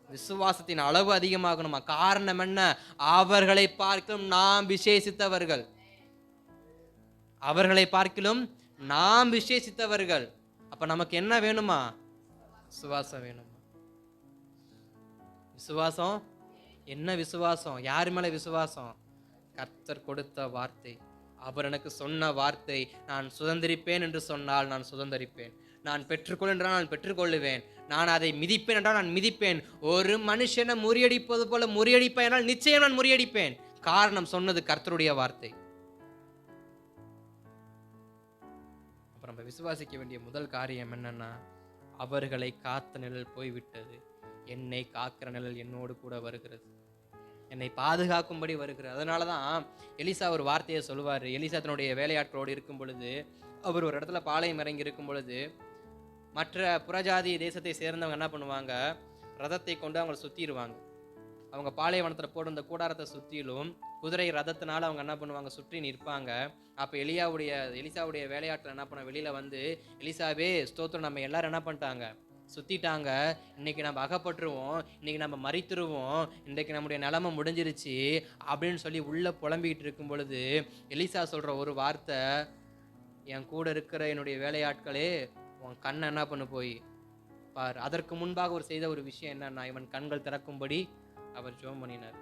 விசுவாசத்தின் அளவு அதிகமாகணுமா? காரணம் என்ன? அவர்களை பார்க்கிலும் நாம் விசேஷித்தவர்கள். அவர்களை பார்க்கிலும் நாம் விசேஷித்தவர்கள். அப்ப நமக்கு என்ன வேணுமா? விசுவாசம் வேணுமா? விசுவாசம் என்ன? விசுவாசம் யார் மேல விசுவாசம்? கர்த்தர் கொடுத்த வார்த்தை, அவர் எனக்கு சொன்ன வார்த்தை. நான் சுதந்திரிப்பேன் என்று சொன்னால் நான் சுதந்திரிப்பேன், நான் பெற்றுக்கொள் என்றால் நான் பெற்றுக்கொள்ளுவேன், நான் அதை மிதிப்பேன் என்றால் நான் மிதிப்பேன். ஒரு மனுஷனை முறியடிப்பது போல முறியடிப்பேன் என்றால் நிச்சயம் நான் முறியடிப்பேன். காரணம், சொன்னது கர்த்தருடைய வார்த்தை. நம்ம விசுவாசிக்க வேண்டிய முதல் காரியம் என்னன்னா, அவர்களை காத்த நிழல் போய்விட்டது, என்னை காக்கிற நிழல் என்னோடு கூட வருகிறது, என்னை பாதுகாக்கும்படி வருகிறது. அதனாலதான் எலிசா ஒரு வார்த்தையை சொல்லுவாரு. எலிசா தன்னுடைய வேலையாட்களோடு இருக்கும் பொழுது, அவர் ஒரு இடத்துல பாளையம் இறங்கி இருக்கும் பொழுது, மற்ற புறஜாதி தேசத்தை சேர்ந்தவங்க என்ன பண்ணுவாங்க, ரதத்தை கொண்டு அவங்களை சுத்திடுவாங்க. அவங்க பாளையவனத்தில் போட்டு இந்த கூடாரத்தை சுற்றிலும் குதிரை ரதத்தினால அவங்க என்ன பண்ணுவாங்க, சுற்றி நிற்பாங்க. அப்போ எலிசாவுடைய வேலையாட்கள் என்ன பண்ண, வெளியில வந்து, எலிசாவே ஸ்தோத்திரம், நம்ம எல்லாரும் என்ன பண்ணிட்டாங்க, சுத்திட்டாங்க, இன்னைக்கு நம்ம அகப்பட்டுருவோம், இன்னைக்கு நம்ம மறித்துருவோம், இன்னைக்கு நம்முடைய நிலைமை முடிஞ்சிருச்சு அப்படின்னு சொல்லி உள்ள புலம்பிக்கிட்டு இருக்கும் பொழுது எலிசா சொல்ற ஒரு வார்த்தை, என் கூட இருக்கிற என்னுடைய வேலையாட்களே, உன் கண்ணை என்ன பண்ணு போய் பார். அதற்கு முன்பாக ஒரு செய்த ஒரு விஷயம் என்னன்னா, இவன் கண்கள் திறக்கும்படி அவர் ஜெபம் பண்ணினார்.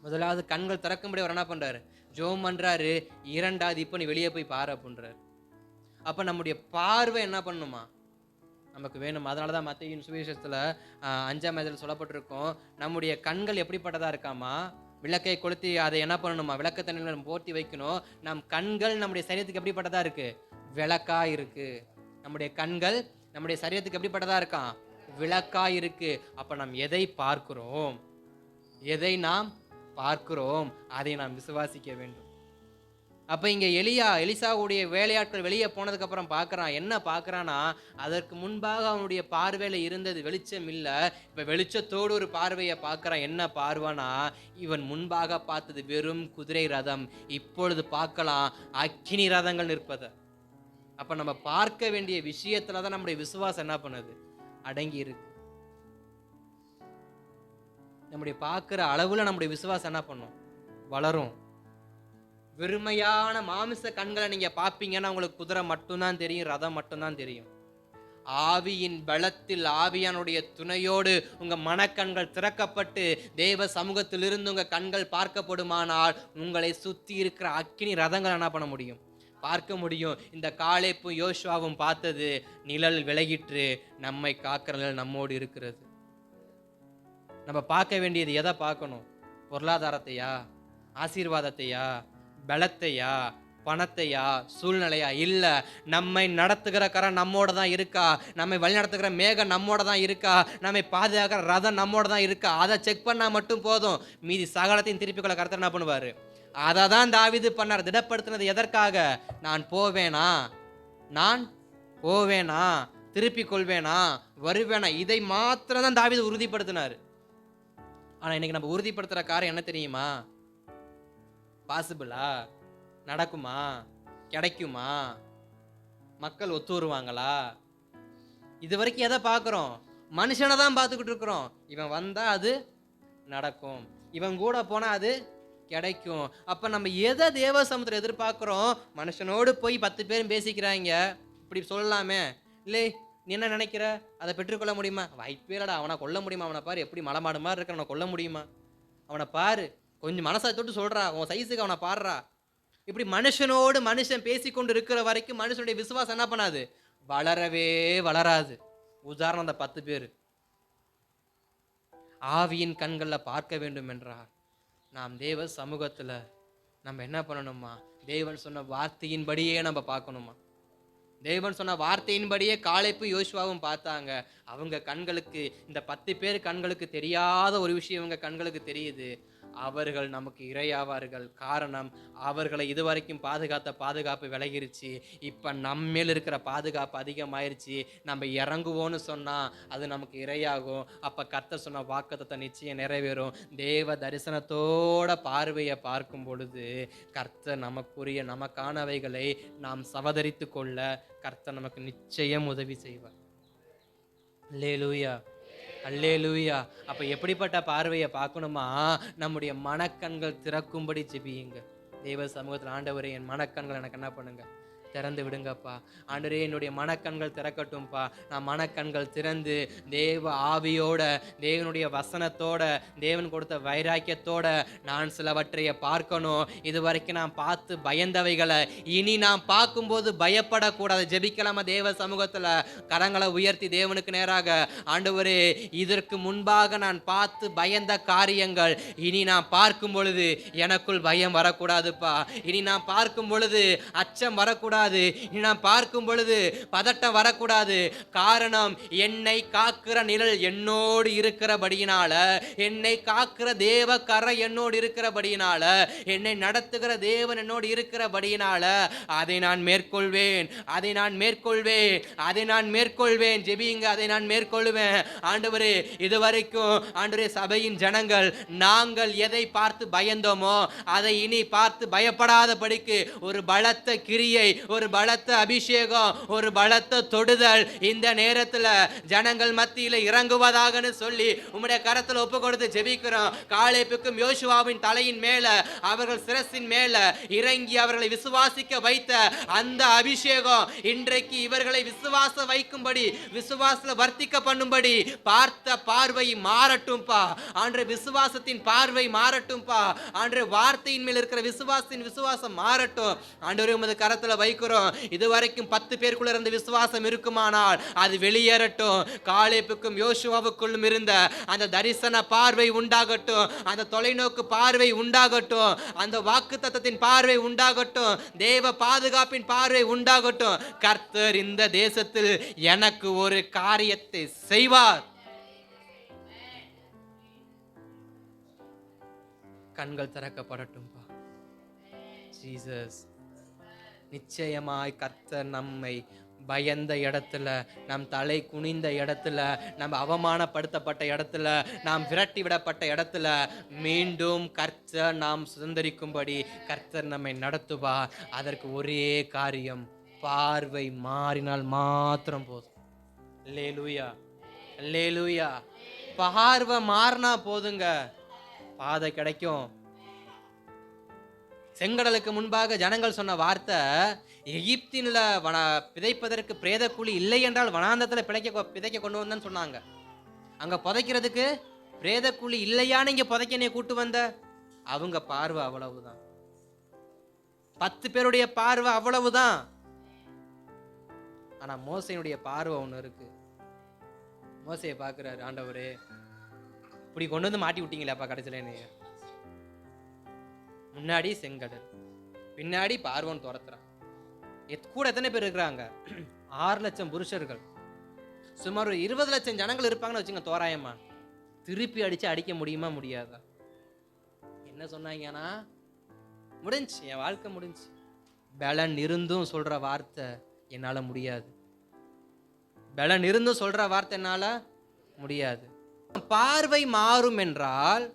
முதலாவது கண்கள் திறக்கும்படி அவர் என்ன பண்றாரு, ஜெபம் பண்றாரு. இரண்டாவது, இப்போ நீ வெளியே போய் பாரு அப்படின்றாரு. அப்ப நம்முடைய பார்வை என்ன பண்ணுமா, நமக்கு வேணும். அதனாலதான் மத்தேயுவின் சுவிசேஷத்துல 5ஆம் அதிகாரத்தில் சொல்லப்பட்டிருக்கும், நம்முடைய கண்கள் எப்படிப்பட்டதா இருக்காமா, விளக்கை கொளுத்தி அதை என்ன பண்ணணுமா, விளக்கத்தண்ணில் போர்த்தி வைக்கணும். நம் கண்கள் நம்முடைய சரீரத்துக்கு எப்படிப்பட்டதா இருக்கு, விளக்கா இருக்கு. நம்முடைய கண்கள் நம்முடைய சரீரத்துக்கு எப்படிப்பட்டதா இருக்கான், விளக்கா இருக்கு. அப்ப நாம் எதை பார்க்கிறோம், எதை நாம் பார்க்கிறோம், அதை நாம் விசுவாசிக்க வேண்டும். அப்ப இங்க எலிசாவுடைய வேலையாட்கள் வெளியே போனதுக்கு அப்புறம் பார்க்கறான். என்ன பார்க்கறானா, அதற்கு முன்பாக அவனுடைய பார்வையில இருந்தது வெளிச்சம் இல்ல, இப்ப வெளிச்சத்தோடு ஒரு பார்வையை பார்க்கறான். என்ன பார்வைனா, இவன் முன்பாக பார்த்தது வெறும் குதிரை ரதம், இப்பொழுது பார்க்கலாம் அக்கினி ரதங்கள் நிற்பத. அப்ப நம்ம பார்க்க வேண்டிய விஷயத்துலதான் நம்முடைய விசுவாசம் என்ன பண்ணுது, அடங்கி இருக்கு. நம்முடைய பார்க்கிற அளவுல நம்முடைய விசுவாசம் என்ன பண்ணும், வளரும். வெறுமையான மாமிச கண்களை நீங்க பார்ப்பீங்கன்னா உங்களுக்கு குதிரை மட்டும்தான் தெரியும், ரதம் மட்டும்தான் தெரியும். ஆவியின் பலத்தில் ஆவியானுடைய துணையோடு உங்க மனக்கண்கள் திறக்கப்பட்டு தேவ சமூகத்திலிருந்து உங்க கண்கள் பார்க்கப்படுமானால் உங்களை சுத்தி இருக்கிற அக்கினி ரதங்கள் என்ன பண்ண முடியும்? பார்க்க முடியும். இந்த காலேப்பும் யோசுவாவும் பார்த்தது, நிழல் விலகிற்று, நம்மை காக்கிற நிழல் நம்மோடு இருக்கிறது. நம்ம பார்க்க வேண்டியது எதை பார்க்கணும்? பொருளாதாரத்தையா, ஆசீர்வாதத்தையா, பலத்தையா, பணத்தையா, சூழ்நிலையா? இல்ல, நம்மை நடத்துகிற கரம் நம்மோட தான் இருக்கா, நம்மை வழி நடத்துகிற மேகம் நம்மோட தான் இருக்கா, நம்மை பாதுகாக்கிற ரதம் நம்மோட தான் இருக்கா, அதை செக் பண்ணா மட்டும் போதும். மீதி சகலத்தையும் திருப்பி கொள்ள கர்த்தர் என்ன பண்ணுவாரு? அதை தான் தாவீது பண்ணார். திடப்படுத்தினது எதற்காக? நான் போவேனா, நான் போவேனா, திருப்பி கொள்வேனா, வருவேனா, இதை மாத்திரம் தான் தாவீது உறுதிப்படுத்தினார். ஆனா இன்னைக்கு நம்ம உறுதிப்படுத்துற காரியம் என்ன தெரியுமா? பாசிபிளா? நடக்குமா? கிடைக்குமா? மக்கள் ஒத்து வருவாங்களா? இது வரைக்கும் எதை பார்க்குறோம்? மனுஷனை தான் பார்த்துக்கிட்டு இருக்கிறோம். இவன் வந்தா அது நடக்கும், இவன் கூட போனா அது கிடைக்கும். அப்ப நம்ம எதை தேவ சமுத்திரம் எதிர்பார்க்கிறோம்? மனுஷனோடு போய் 10 பேரும் பேசிக்கிறாங்க, இப்படி சொல்லலாமே, இல்லை நீ என்ன நினைக்கிற, அதை பெற்றுக்கொள்ள முடியுமா? வாய்ப்பே இல்லடா. அவனை கொல்ல முடியுமா? அவனை பாரு எப்படி மலமாடு மாதிரி இருக்க, அவனை கொல்ல முடியுமா? அவனை பாரு, கொஞ்சம் மனசை தொட்டு சொல்றா, உன் சைஸுக்கு அவனை பாடுறா. இப்படி மனுஷனோடு மனுஷன் பேசிக்கொண்டு இருக்கிற வரைக்கும் மனுஷனுடைய விசுவாசம் என்ன பண்ணாது? வளரவே வளராது. உதாரணம் அந்த 10 பேர். ஆவியின் கண்களில் பார்க்க வேண்டும் என்றார் நாம் தேவ சமூகத்துல நம்ம என்ன பண்ணணுமா? தேவன் சொன்ன வார்த்தையின்படியே நம்ம பார்க்கணுமா? தேவன் சொன்ன வார்த்தையின்படியே காலேப்பு யோசுவாவும் பார்த்தாங்க. அவங்க கண்களுக்கு, இந்த 10 பேர் கண்களுக்கு தெரியாத ஒரு விஷயம் இவங்க கண்களுக்கு தெரியுது. அவர்கள் நமக்கு இரையாவார்கள். காரணம், அவர்களை இதுவரைக்கும் பாதுகாத்த பாதுகாப்பு விலகிருச்சு. இப்போ நம்மேல் இருக்கிற பாதுகாப்பு அதிகமாயிருச்சு. நம்ம இறங்குவோன்னு சொன்னால் அது நமக்கு இரையாகும். அப்போ கர்த்தர் சொன்ன வாக்குத்தத்தம் நிச்சயம் நிறைவேறும். தேவ தரிசனத்தோட பார்வையை பார்க்கும் பொழுது கர்த்தர் நமக்குரிய நமக்கானவைகளை நாம் சவதரித்து கொள்ள கர்த்தர் நமக்கு நிச்சயம் உதவி செய்வார். அல்லேலூயா, அல்லேலூயா. அப்ப எப்படிப்பட்ட பார்வையை பார்க்கணுமா? நம்முடைய மனக்கண்கள் திறக்கும்படி ஜெபியுங்க. தேவ சமூகத்தில், ஆண்டவரே என் மனக்கண்கள் எனக்கு என்ன பண்ணுங்க, திறந்து விடுங்கப்பா. ஆண்டவரே என்னுடைய மனக்கண்கள் திறக்கட்டும்ப்பா. நான் மனக்கண்கள் திறந்து தேவ ஆவியோட, தேவனுடைய வசனத்தோட, தேவன் கொடுத்த வைராக்கியத்தோட நான் சிலவற்றைய பார்க்கணும். இதுவரைக்கும் நான் பார்த்து பயந்தவைகளை இனி நான் பார்க்கும்போது பயப்படக்கூடாது. ஜெபிக்கலாமா தேவ சமூகத்தில்? கரங்களை உயர்த்தி தேவனுக்கு நேராக, ஆண்டவரே இதற்கு முன்பாக நான் பார்த்து பயந்த காரியங்கள் இனி நான் பார்க்கும் பொழுது எனக்குள் பயம் வரக்கூடாதுப்பா. இனி நான் பார்க்கும் பொழுது அச்சம் வரக்கூடாது. நான் பார்க்கும் பொழுது பதட்டம் வரக்கூடாது. காரணம், என்னை காக்கிற நிழல் என்னோடு இருக்கிறபடியினால, என்னை காக்கிற தேவ கரை என்னோடு இருக்கிறபடியினால, என்னை நடத்துகிற தேவன் என்னோடு இருக்கிறபடியினால அதை நான் மேற்கொள்வேன், அதை நான் மேற்கொள்வேன், அதை நான் மேற்கொள்வேன். ஜெபிங்க, அதை நான் மேற்கொள்வேன். ஆண்டவரே இதுவரைக்கும் ஆண்டவரே சபையின் ஜனங்கள் நாங்கள் எதை பார்த்து பயந்தோமோ அதை இனி பார்த்து பயப்படாதபடிக்கு ஒரு பலத்த கிரியை, ஒரு பலத்த அபிஷேகம், ஒரு பலத்த தொடுதல் இந்த நேரத்தில் ஜனங்கள் மத்தியில் இறங்குவதாகன்னு சொல்லி உம்முடைய கரத்தில் ஒப்பு கொடுத்து ஜெபிக்கிறோம். காலேப்புக்கும் யோசுவாவின் தலையின் மேல, அவர்கள் சிரசின் மேல இறங்கி அவர்களை விசுவாசிக்க வைத்த அந்த அபிஷேகம் இன்றைக்கு இவர்களை விசுவாச வைக்கும்படி, விசுவாசத்துல வர்த்திக்க பண்ணும்படி பார்த்த பார்வை மாறட்டும்பா. ஆண்டவரே விசுவாசத்தின் பார்வை மாறட்டும்பா. ஆண்டவரே வார்த்தையின் மேல் இருக்கிற விசுவாசத்தின் விசுவாசம் மாறட்டும். ஆண்டவரே உமது கரத்துல வைக்கிறோம். இதுவரைக்கும் 10 பேருக்குள்ள இருந்த விசுவாசம் இருக்குமானால் அது வெளியேறட்டும். காலேப்புக்கும் யோசுவாவுக்குள்ளும் இருந்த அந்த தரிசன பார்வை உண்டாகட்டும், அந்த தொலைநோக்கு பார்வை உண்டாகட்டும், அந்த வாக்குத்தத்தத்தின் பார்வை உண்டாகட்டும், தேவ பாதுகாப்பின் பார்வை உண்டாகட்டும். கர்த்தர் இந்த தேசத்தில் எனக்கு ஒரு காரியத்தை செய்வார். கண்கள் திறக்கப்படட்டும்பா. ஜீசஸ், நிச்சயமாய் கர்த்தர் நம்மை பயந்த இடத்துல, நம் தலை குனிந்த இடத்துல, நம்ம அவமானப்படுத்தப்பட்ட இடத்துல, நாம் விரட்டி விடப்பட்ட இடத்துல மீண்டும் கர்த்தர் நாம் சுதந்திரிக்கும்படி கர்த்தர் நம்மை நடத்துவார். அதற்கு ஒரே காரியம், பார்வை மாறினால் மாத்திரம் போதும். அல்லேலூயா, அல்லேலூயா. பார்வை மாறினா போதுங்க, பாதை கிடைக்கும். செங்கடலுக்கு முன்பாக ஜனங்கள் சொன்ன வார்த்தை, எகிப்தின்ல பிதைப்பதற்கு பிரேத குழி இல்லை என்றால் வனாந்தரத்தில் பிதைக்க கொண்டு வந்தேன்னு சொன்னாங்க. அங்க புதைக்கிறதுக்கு பிரேத குழி இல்லையான்னு இங்க புதைக்க நீ கூட்டு வந்த. அவங்க பார்வை அவ்வளவுதான், 10 பேருடைய பார்வை அவ்வளவுதான். ஆனா மோசையினுடைய பார்வை ஒண்ணு இருக்கு. மோசையை பார்க்கிறாரு, ஆண்டவரே இப்படி கொண்டு வந்து மாட்டி விட்டீங்களேப்பா கடைசியில. முன்னாடி செங்கடல், பின்னாடி பார்வோன் துரத்துறான். கூட எத்தனை பேர் இருக்கிறாங்க? 6 லட்சம் புருஷர்கள், சுமார் 20 லட்சம் ஜனங்கள் இருப்பாங்கன்னு வச்சுங்க தோராயமா. திருப்பி அடிக்க முடியுமா? முடியாதா? என்ன சொன்னாங்கன்னா, முடிஞ்சு, என் வாழ்க்கை முடிஞ்சு. பலன் இருந்தும் சொல்ற வார்த்தை என்னால முடியாது. பலன் இருந்தும் சொல்ற வார்த்தை என்னால முடியாது. பார்வை மாறும் என்றால்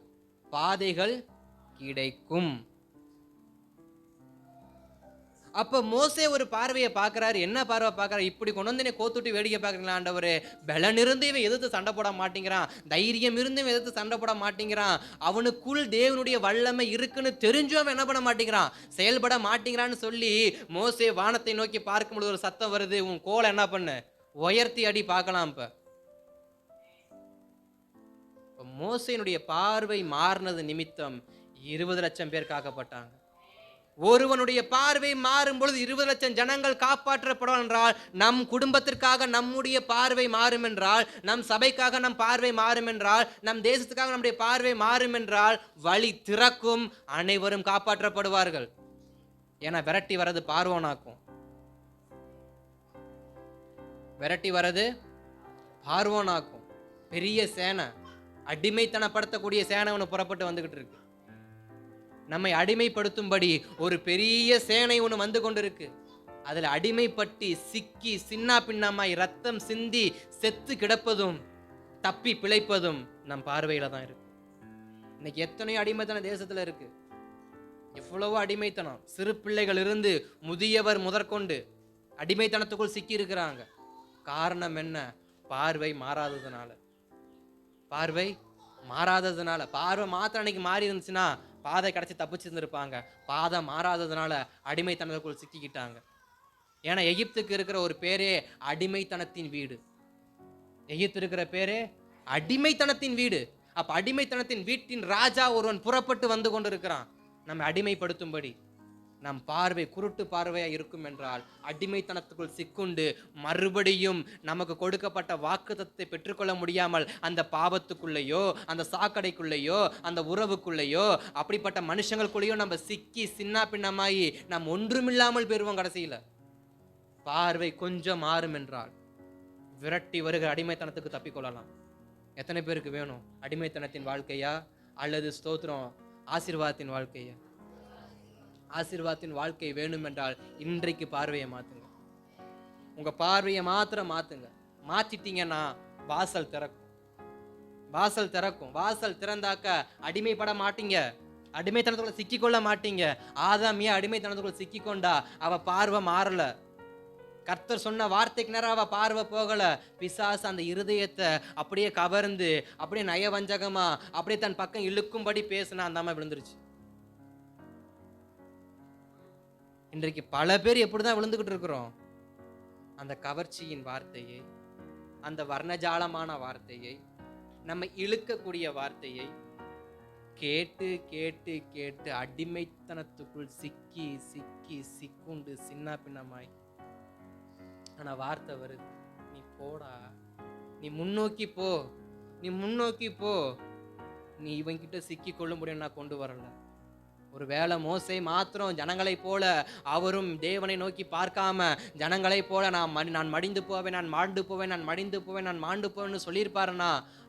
பாதைகள் கிடைக்கும். அப்ப மோசே ஒரு பார்வையை பார்க்கிறாரு. என்ன பார்வை பார்க்கிறாரு? இப்படி கொண்டு வந்து கோத்துட்டு வேடிக்கை பார்க்குறீங்களா ஆண்டவரே? பலன் இருந்து இவன் எதிர்த்து சண்டை போட மாட்டேங்கிறான், தைரியம் இருந்து இவன் எதிர்த்து சண்டை போட மாட்டேங்கிறான், அவனுக்குள் தேவனுடைய வல்லமை இருக்குன்னு தெரிஞ்சும் அவன் என்ன பண்ண மாட்டேங்கிறான், செயல்பட மாட்டேங்கிறான்னு சொல்லி மோசே வானத்தை நோக்கி பார்க்கும்போது ஒரு சத்தம் வருது, உன் கோலை என்ன பண்ணு, உயர்த்தி அடி பார்க்கலாம். இப்ப மோசேனுடைய பார்வை மாறினது நிமித்தம் 20 லட்சம் பேர் காக்கப்பட்டாங்க. ஒருவனுடைய பார்வை மாறும் பொழுது 20 லட்சம் ஜனங்கள் காப்பாற்றப்படும் என்றால், நம் குடும்பத்திற்காக நம்முடைய பார்வை மாறும் என்றால், நம் சபைக்காக நம் பார்வை மாறும் என்றால், நம் தேசத்துக்காக நம்முடைய பார்வை மாறும் என்றால் வழி திறக்கும், அனைவரும் காப்பாற்றப்படுவார்கள். ஏன்னா விரட்டி வர்றது பார்வோனாக்கும், விரட்டி வர்றது பார்வோனாக்கும். பெரிய சேனை, அடிமைத்தனப்படுத்தக்கூடிய சேனை ஒன்று புறப்பட்டு வந்துகிட்டு இருக்கு. நம்மை அடிமைப்படுத்தும்படி ஒரு பெரிய சேனை ஒன்று வந்து கொண்டிருக்கு. அதில் அடிமைப்பட்டு சிக்கி சின்ன பின்னமாய் ரத்தம் சிந்தி செத்து கிடப்பதும் தப்பி பிழைப்பதும் நம் பார்வையில தான் இருக்கு. இன்னைக்கு எத்தனையோ அடிமைத்தனம் தேசத்துல இருக்கு, எவ்வளவோ அடிமைத்தனம். சிறு பிள்ளைகள் இருந்து முதியவர் முதற்கொண்டு அடிமைத்தனத்துக்குள் சிக்கி இருக்கிறாங்க. காரணம் என்ன? பார்வை மாறாததுனால. பார்வை மாறாததுனால. பார்வை மாத்திரம் அன்னைக்கு மாறி இருந்துச்சுன்னா பாதை கிடைச்சி தப்பிச்சிருந்துருப்பாங்க. பாதை மாறாததுனால அடிமைத்தனத்துக்குள் சிக்கிக்கிட்டாங்க. ஏன்னா எகிப்துக்கு இருக்கிற ஒரு பேரே அடிமைத்தனத்தின் வீடு. எகிப்து இருக்கிற பேரே அடிமைத்தனத்தின் வீடு. அப்ப அடிமைத்தனத்தின் வீட்டின் ராஜா ஒருவன் புறப்பட்டு வந்து கொண்டிருக்கிறான் நம்ம அடிமைப்படுத்தும்படி. நம் பார்வை குருட்டு பார்வையா இருக்கும் என்றால் அடிமைத்தனத்துக்குள் சிக்குண்டு மறுபடியும் நமக்கு கொடுக்கப்பட்ட வாக்குத்தத்தை பெற்றுக்கொள்ள முடியாமல் அந்த பாவத்துக்குள்ளேயோ அந்த சாக்கடைக்குள்ளேயோ அந்த உறவுக்குள்ளேயோ அப்படிப்பட்ட மனுஷங்களுக்குள்ளேயோ நம்ம சிக்கி சின்ன பின்னமாயி நாம் ஒன்றுமில்லாமல் பெறுவோம். கடைசியில பார்வை கொஞ்சம் மாறும் என்றால் விரட்டி வருகிற அடிமைத்தனத்துக்கு தப்பிக்கொள்ளலாம். எத்தனை பேருக்கு வேணும் அடிமைத்தனத்தின் வாழ்க்கையா அல்லது ஸ்தோத்திரம் ஆசீர்வாதத்தின் வாழ்க்கையா? ஆசீர்வாதத்தின் வாழ்க்கை வேணும் என்றால் இன்றைக்கு பார்வையை மாத்துங்க. உங்க பார்வையை மாத்திரம் மாத்துங்க. மாத்திட்டீங்கன்னா வாசல் திறக்கும். வாசல் திறக்கும். வாசல் திறந்தாக்க அடிமைப்பட மாட்டீங்க, அடிமைத்தனத்துக்குள்ள சிக்கிக்கொள்ள மாட்டீங்க. ஆதாமியா அடிமைத்தனத்துக்குள்ள சிக்கிக்கொண்டா அவ பார்வை மாறல. கர்த்தர் சொன்ன வார்த்தைக்கு நேரம் அவ பார்வை போகல. பிசாசு அந்த இருதயத்தை அப்படியே கவர்ந்து அப்படியே நயவஞ்சகமா அப்படியே தன் பக்கம் இழுக்கும்படி பேசினா அந்த அம்மா விழுந்துருச்சு. இன்றைக்கு பல பேர் எப்படிதான் விழுந்துகிட்டு இருக்கிறோம்? அந்த கவர்ச்சியின் வார்த்தையை, அந்த வர்ணஜாலமான வார்த்தையை, நம்ம இழுக்கக்கூடிய வார்த்தையை கேட்டு கேட்டு கேட்டு அடிமைத்தனத்துக்குள் சிக்கி சிக்கி சிக்குண்டு சின்ன பின்னமாய். ஆனா வார்த்தை வருது, நீ போடா, நீ முன்னோக்கி போ, நீ முன்னோக்கி போ. நீ இவங்கிட்ட சிக்கி கொள்ள முடியும் நான் கொண்டு வரல. ஒரு வேளை மோசே மாத்திரம் ஜனங்களை போல அவரும் தேவனை நோக்கி பார்க்காம ஜனங்களை போல நான் மடிந்து போவேன், நான் மாண்டு போவேன், நான் மடிந்து போவேன், நான் மாண்டு போவேன்னு சொல்லியிருப்பாருன்னா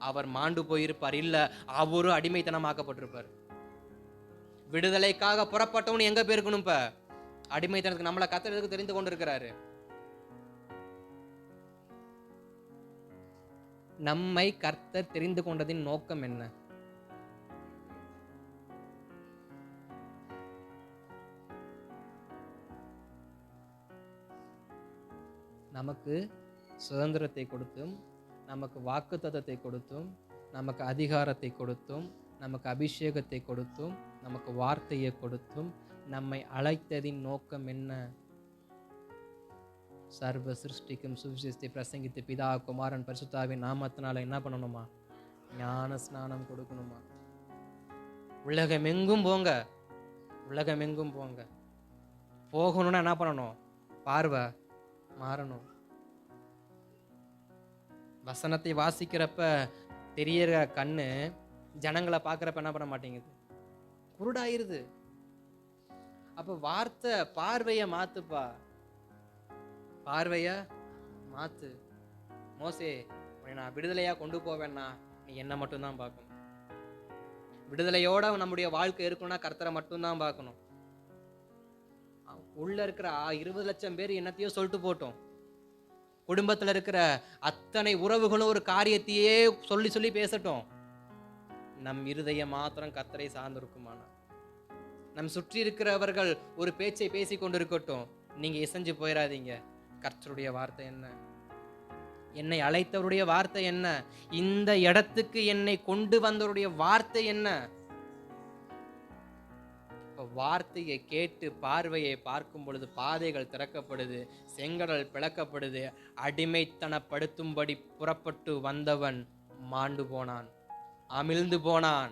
அவர் மாண்டு போயிருப்பார். இல்ல, அவரும் அடிமைத்தனமாக்கப்பட்டிருப்பார். விடுதலைக்காக புறப்பட்டவனு எங்க போயிருக்கணும்? இப்ப அடிமைத்தனத்துக்கு நம்மளை கர்த்தருக்கு தெரிந்து கொண்டிருக்கிறாரு. நம்மை கர்த்தர் தெரிந்து கொண்டதின் நோக்கம் என்ன? நமக்கு சுதந்திரத்தை கொடுத்தும், நமக்கு வாக்குத்தத்தத்தை கொடுத்தும், நமக்கு அதிகாரத்தை கொடுத்தும், நமக்கு அபிஷேகத்தை கொடுத்தும், நமக்கு வார்த்தையை கொடுத்தும், நம்மை அழைத்ததின் நோக்கம் என்ன? சர்வ சிருஷ்டிக்கும் சுவிசேஷத்தை பிரசங்கித்து பிதா குமாரன் பரிசுத்தாவின் நாமத்தினால என்ன பண்ணணுமா? ஞான ஸ்நானம் கொடுக்கணுமா? உலகமெங்கும் போங்க, உலகமெங்கும் போங்க. போகணும்னா என்ன பண்ணணும்? பார்வை மாறணும். வசனத்தை வாசிக்கிறப்ப தெரியற கண்ணு ஜனங்களை பார்க்குறப்ப என்ன பண்ண மாட்டேங்குது? குருடாயிருது. அப்ப வார்த்தை பார்வைய மாத்துப்பா, பார்வைய மாத்து. மோசே, உன்னை நான் விடுதலையா கொண்டு போவேன்னா நீ என்ன மட்டும்தான் பார்க்கணும். விடுதலையோட நம்முடைய வாழ்க்கை இருக்கணும்னா கர்த்தரை மட்டும்தான் பார்க்கணும். உள்ள இருக்கிற 20 லட்சம் பேர் என்னத்தையோ சொல்லிட்டு போட்டோம். குடும்பத்தில் இருக்கிற அத்தனை உறவுகளும் ஒரு காரியத்தையே சொல்லி சொல்லி பேசட்டும். நம் இருதயம் மாத்திரம் கர்த்தரை சார்ந்திருக்குமானா, நம் சுற்றி இருக்கிறவர்கள் ஒரு பேச்சை பேசி கொண்டிருக்கட்டும், நீங்க இசைஞ்சு போயிடாதீங்க. கர்த்தருடைய வார்த்தை என்ன? என்னை அழைத்தவருடைய வார்த்தை என்ன? இந்த இடத்துக்கு என்னை கொண்டு வந்தவருடைய வார்த்தை என்ன? வார்த்தையை கேட்டு பார்வையை பார்க்கும் பொழுது பாதைகள் திறக்கப்படுது, செங்கடல் பிளக்கப்படுது. அடிமைத்தனப்படுத்தும்படி புறப்பட்டு வந்தவன் மாண்டு போனான், அமிழ்ந்து போனான்.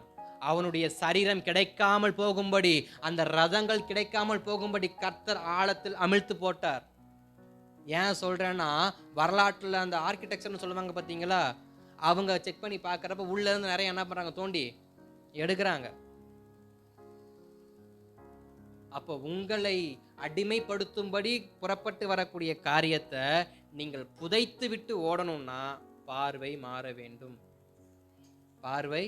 அவனுடைய சரீரம் கிடைக்காமல் போகும்படி, அந்த ரதங்கள் கிடைக்காமல் போகும்படி கர்த்தர் ஆழத்தில் அமிழ்த்து போட்டார். ஏன் சொல்றேன்னா, வரலாற்றுல அந்த ஆர்கிடெக்சர்னு சொல்லுவாங்க பார்த்தீங்களா, அவங்க செக் பண்ணி பார்க்குறப்ப உள்ள இருந்து நிறைய என்ன பண்றாங்க, தோண்டி எடுக்கிறாங்க. அப்போ உங்களை அடிமைப்படுத்தும்படி புறப்பட்டு வரக்கூடிய காரியத்தை நீங்கள் புதைத்து விட்டு ஓடணும்னா பார்வை மாற வேண்டும். பார்வை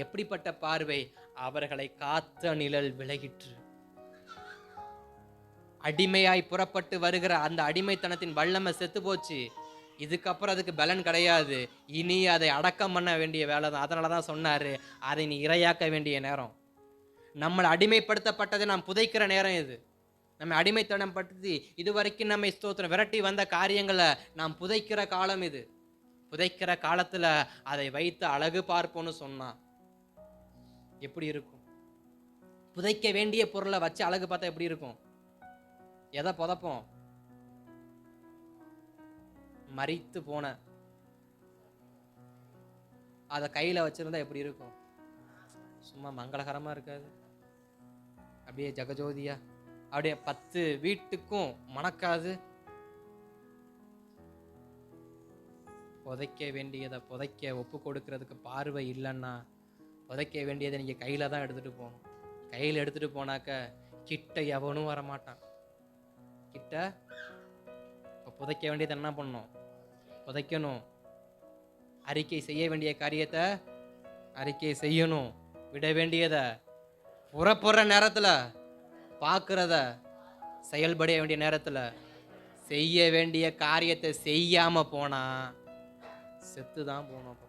எப்படிப்பட்ட பார்வை? அவர்களை காத்த நிழல் விலகிற்று. அடிமையாய் புறப்பட்டு வருகிற அந்த அடிமைத்தனத்தின் வல்லமை செத்து போச்சு. இதுக்கப்புறம் அதுக்கு பலன் கிடையாது. இனி அதை அடக்கம் பண்ண வேண்டிய வேலை தான். அதனாலதான் சொன்னாரு, அதை நீ இரையாக்க வேண்டிய நேரம். நம்மளை அடிமைப்படுத்தப்பட்டதை நாம் புதைக்கிற நேரம் இது. நம்ம அடிமைத்தனம் படுத்தி இதுவரைக்கும் நம்ம ஸ்தோத்திரம் விரட்டி வந்த காரியங்களை நாம் புதைக்கிற காலம் இது. புதைக்கிற காலத்துல அதை வைத்து அழகு பார்ப்போம்னு சொன்னா எப்படி இருக்கும்? புதைக்க வேண்டிய பொருளை வச்சு அழகு பார்த்தா எப்படி இருக்கும்? எதை புதைப்போம்? மரித்து போன அதை கையில வச்சிருந்தா எப்படி இருக்கும்? சும்மா மங்களகரமா இருக்காது? அப்படியே ஜெகஜோதியா அப்படியே 10 வீட்டுக்கும் மணக்காது. புதைக்க வேண்டியதை புதைக்க ஒப்பு கொடுக்கறதுக்கு பார்வை இல்லைன்னா புதைக்க வேண்டியதை நீங்க கையில தான் எடுத்துட்டு போகணும். கையில் எடுத்துட்டு போனாக்க கிட்ட எவனும் வரமாட்டான். கிட்ட புதைக்க வேண்டியதை என்ன பண்ணணும்? புதைக்கணும். அறிக்கை செய்ய வேண்டிய காரியத்தை அறிக்கை செய்யணும். விட வேண்டியதை புறப்புற நேரத்துல, பார்க்கிறத செயல்பட வேண்டிய நேரத்துல, செய்ய வேண்டிய காரியத்தை செய்யாம போனா செத்துதான் போனோம்.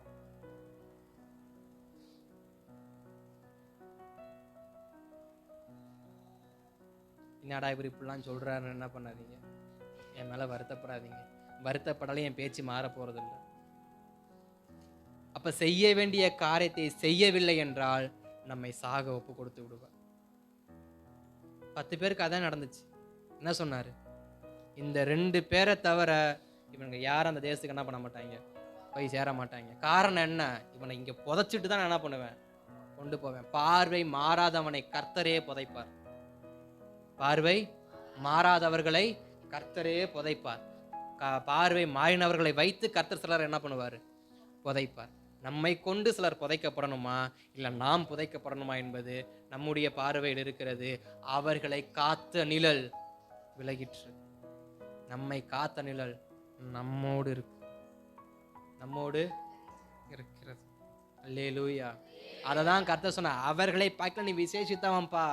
என்னடா இவர் இப்படிலாம் சொல்றாரு, என்ன பண்ணாதீங்க, என் மேல வருத்தப்படாதீங்க. வருத்தப்படாலே என் பேச்சு மாற போறதில்லை. அப்ப செய்ய வேண்டிய காரியத்தை செய்யவில்லை என்றால் நம்மை சாக ஒப்பு கொடுத்து விடுவார். 10 பேருக்கு அதான் நடந்துச்சு. என்ன சொன்னாரு? இந்த 2 பேரை தவிர இவங்க யாரும் அந்த தேசத்துக்கு என்ன பண்ண மாட்டாங்க, போய் சேர மாட்டாங்க. காரணம் என்ன? இவனை இங்க புதைச்சிட்டு தான் நான் என்ன பண்ணுவேன், கொண்டு போவேன். பார்வை மாறாதவனை கர்த்தரே புதைப்பார். பார்வை மாறாதவர்களை கர்த்தரே புதைப்பார். பார்வை மாறினவர்களை வைத்து கர்த்தர் சிலர் என்ன பண்ணுவார், புதைப்பார். நம்மை கொண்டு சிலர் புதைக்கப்படணுமா இல்லை நாம் புதைக்கப்படணுமா என்பது நம்முடைய பார்வையில் இருக்கிறது. அவர்களை காத்த நிழல் விலகிற்று. நம்மை காத்த நிழல் நம்மோடு இருக்கு, நம்மோடு இருக்கிறது. அல்லேலூயா. அதை தான் கர்த்தர் சொன்னார், அவர்களை பார்க்க நீ விசேஷித்தவன்பா.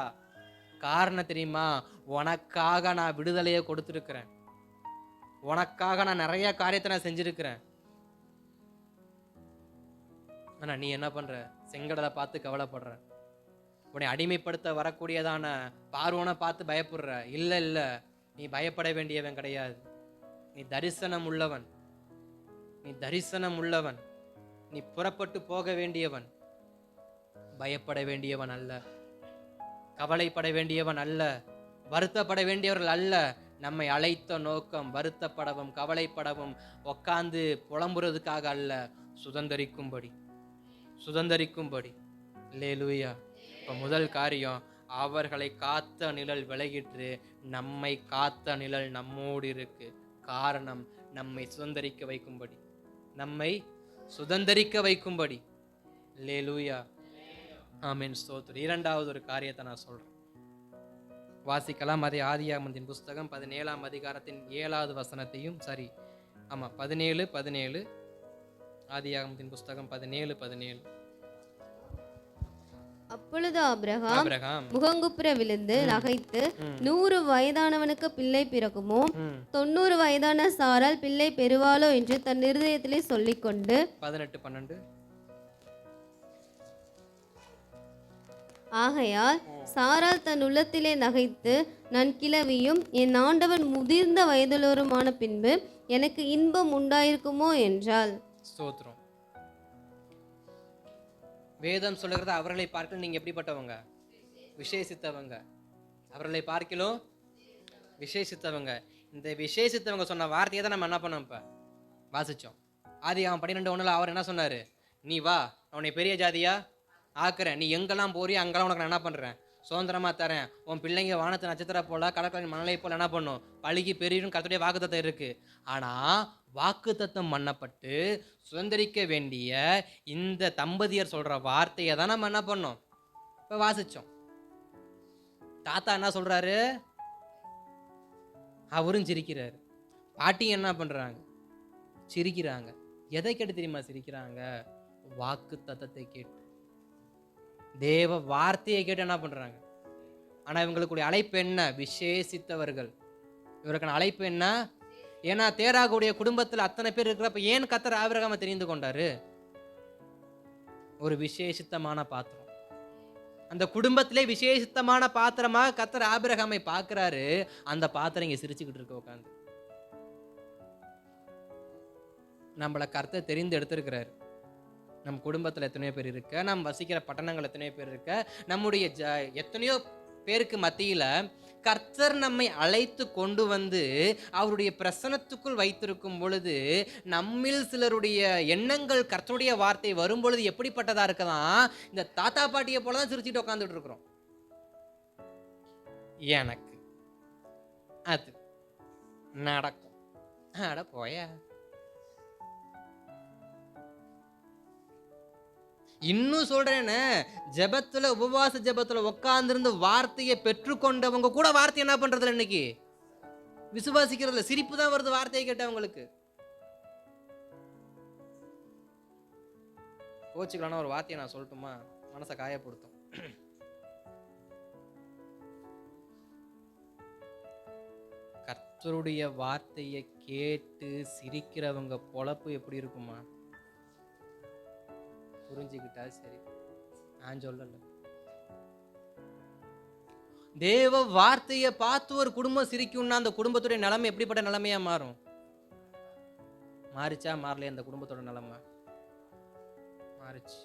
காரணம் தெரியுமா? உனக்காக நான் விடுதலையை கொடுத்துருக்கிறேன். உனக்காக நான் நிறைய காரியத்தை நான் செஞ்சிருக்கிறேன். ஆனா நீ என்ன பண்ற? செங்கடலை பார்த்து கவலைப்படுற. உன்னை அடிமைப்படுத்த வரக்கூடியதான பார்வோனை பார்த்து பயப்படுற. இல்ல இல்ல, நீ பயப்பட வேண்டியவன் கிடையாது. நீ தரிசனம் உள்ளவன், நீ தரிசனம் உள்ளவன். நீ புறப்பட்டு போக வேண்டியவன், பயப்பட வேண்டியவன் அல்ல. கவலைப்பட வேண்டியவன் அல்ல, வருத்தப்பட வேண்டியவர்கள் அல்ல. நம்மை அழைத்த நோக்கம் வருத்தப்படவும் கவலைப்படவும் உக்காந்து புலம்புறதுக்காக அல்ல, சுதந்தரிக்கும்படி. சுதந்தரிக்கும்படி. அல்லேலூயா. இப்போ முதல் காரியம், அவர்களை காத்த நிழல் விலகிற்று, நம்மை காத்த நிழல் நம்மோடு இருக்கு. காரணம், நம்மை சுதந்தரிக்க வைக்கும்படி, நம்மை சுதந்தரிக்க வைக்கும்படி. அல்லேலூயா. ஆமென், ஸ்தோத்திரம். இரண்டாவது ஒரு காரியத்தை நான் சொல்றேன், வாசிக்கலாம். அதே ஆதியாகமத்தின் புஸ்தகம் 17ஆம் அதிகாரத்தின் 7வது வசனத்தையும், சரி ஆமா 17 ஆதியாகமத்தின் புஸ்தகம் 17. அப்பொழுது ஆபிரகாம் முகங்குப்புற விழுந்து நகைத்து, 100 வயதானவனுக்கு பிள்ளை பிறக்குமோ, 90 வயதான சாரால் பிள்ளை பெறுவாளோ என்று தன் இருதயத்திலே சொல்லிக்கொண்டு 18-12. ஆகையால் சாரால் தன் உள்ளத்திலே நகைத்து, நான் கிழவியும் என் ஆண்டவன் முதிர்ந்த வயதுள்ளவருமான பின்பு எனக்கு இன்பம் உண்டாயிருக்குமோ என்றாள். ஸ்தோத்திரம். வேதம் சொல்லுகிறது, அவர்களை பார்க்கலும் நீங்க எப்படிப்பட்டவங்க? விசேஷித்தவங்க. அவர்களை பார்க்கலும் விசேஷித்தவங்க. இந்த விசேஷித்தவங்க சொன்ன வார்த்தையை தான் நம்ம என்ன பண்ணோம், இப்ப வாசிச்சோம். ஆதியாகமம் 12:1 அவர் என்ன சொன்னாரு? நீ வா, நான் உன்னை பெரிய ஜாதியா ஆக்குறேன், நீ எங்கெல்லாம் போறியோ அங்கெல்லாம் உனக்கு நான் என்ன பண்றேன், சுதந்திரமா தரேன். உன் பிள்ளைங்க வானத்து நட்சத்திரம் போல கடற்கரை மணலை போல என்ன பண்ணும், பழுகி பெரியரும் கர்த்தருடைய வாக்குத்தத்தம் இருக்கு. ஆனா வாக்குத்தத்தம் பண்ணப்பட்டு சுதந்திரிக்க வேண்டிய இந்த தம்பதியர் சொல்ற வார்த்தையை தான் நம்ம என்ன பண்ணோம், இப்ப வாசிச்சோம். தாத்தா என்ன சொல்றாரு? அவரும் சிரிக்கிறாரு. பாட்டி என்ன பண்றாங்க? சிரிக்கிறாங்க. எதை கேட்டு தெரியுமா சிரிக்கிறாங்க? வாக்கு தத்தத்தை கேட்டு, தேவ வார்த்தையை கேட்டு என்ன பண்றாங்க. ஆனா இவங்களுக்குடைய அழைப்பு என்ன? விசேஷித்தவர்கள். இவருக்கான அழைப்பு என்ன? ஏன்னா தேராகுடைய குடும்பத்தில் அத்தனை பேர் இருக்கிறப்ப ஏன் கர்த்தர் ஆபிரகாமை தெரிந்து கொண்டாரு? ஒரு விசேஷித்தமான பாத்திரம். அந்த குடும்பத்திலே விசேஷித்தமான பாத்திரமாக கர்த்தர் ஆபிரகாமை பார்க்கிறாரு. அந்த பாத்திரம் இங்க சிரிச்சுக்கிட்டு இருக்க உட்காந்து. நம்மளை கர்த்தர் தெரிந்து எடுத்திருக்கிறாரு. நம் குடும்பத்தில் எத்தனையோ பேர் இருக்க, நம் வசிக்கிற பட்டணங்கள் எத்தனையோ பேர் இருக்க, நம்முடைய எத்தனையோ பேருக்கு மத்தியில கர்த்தர் நம்மை அழைத்து கொண்டு வந்து அவருடைய பிரசனத்துக்குள் வைத்திருக்கும் பொழுது, நம்மில் சிலருடைய எண்ணங்கள் கர்த்தருடைய வார்த்தை வரும் பொழுது எப்படிப்பட்டதா இருக்கலாம்? இந்த தாத்தா பாட்டியை போலதான் சிரிச்சுட்டு உட்காந்துட்டு இருக்கிறோம். எனக்கு அது நடக்கும். அட போய. இன்னும் சொல்றேன்னு, ஜெபத்துல உபவாச ஜெபத்துல உட்கார்ந்திருந்து வார்த்தையை பெற்றுக்கொண்டவங்க கூட வார்த்தை என்ன பண்றது இன்னைக்கு விசுவாசிக்கிறதுல சிரிப்பு தான் வருது வார்த்தையை கேட்டவங்களுக்கு. கோச்சுக்கலான ஒரு வார்த்தையை நான் சொல்லட்டுமா? மனசை காயப்படுத்தும். கர்த்தருடைய வார்த்தையை கேட்டு சிரிக்கிறவங்க பொழப்பு எப்படி இருக்குமா? புரிஞ்சுக்கிட்டா சரி, நான் சொல்லல. தேவ வார்த்தையை பார்த்து ஒரு குடும்பம் சிரிக்கும்னா அந்த குடும்பத்துடைய நிலைமை எப்படிப்பட்ட நிலைமையா மாறும்? மாறிச்சா மாறலையா? அந்த குடும்பத்தோட நிலைமை மாறிச்சு.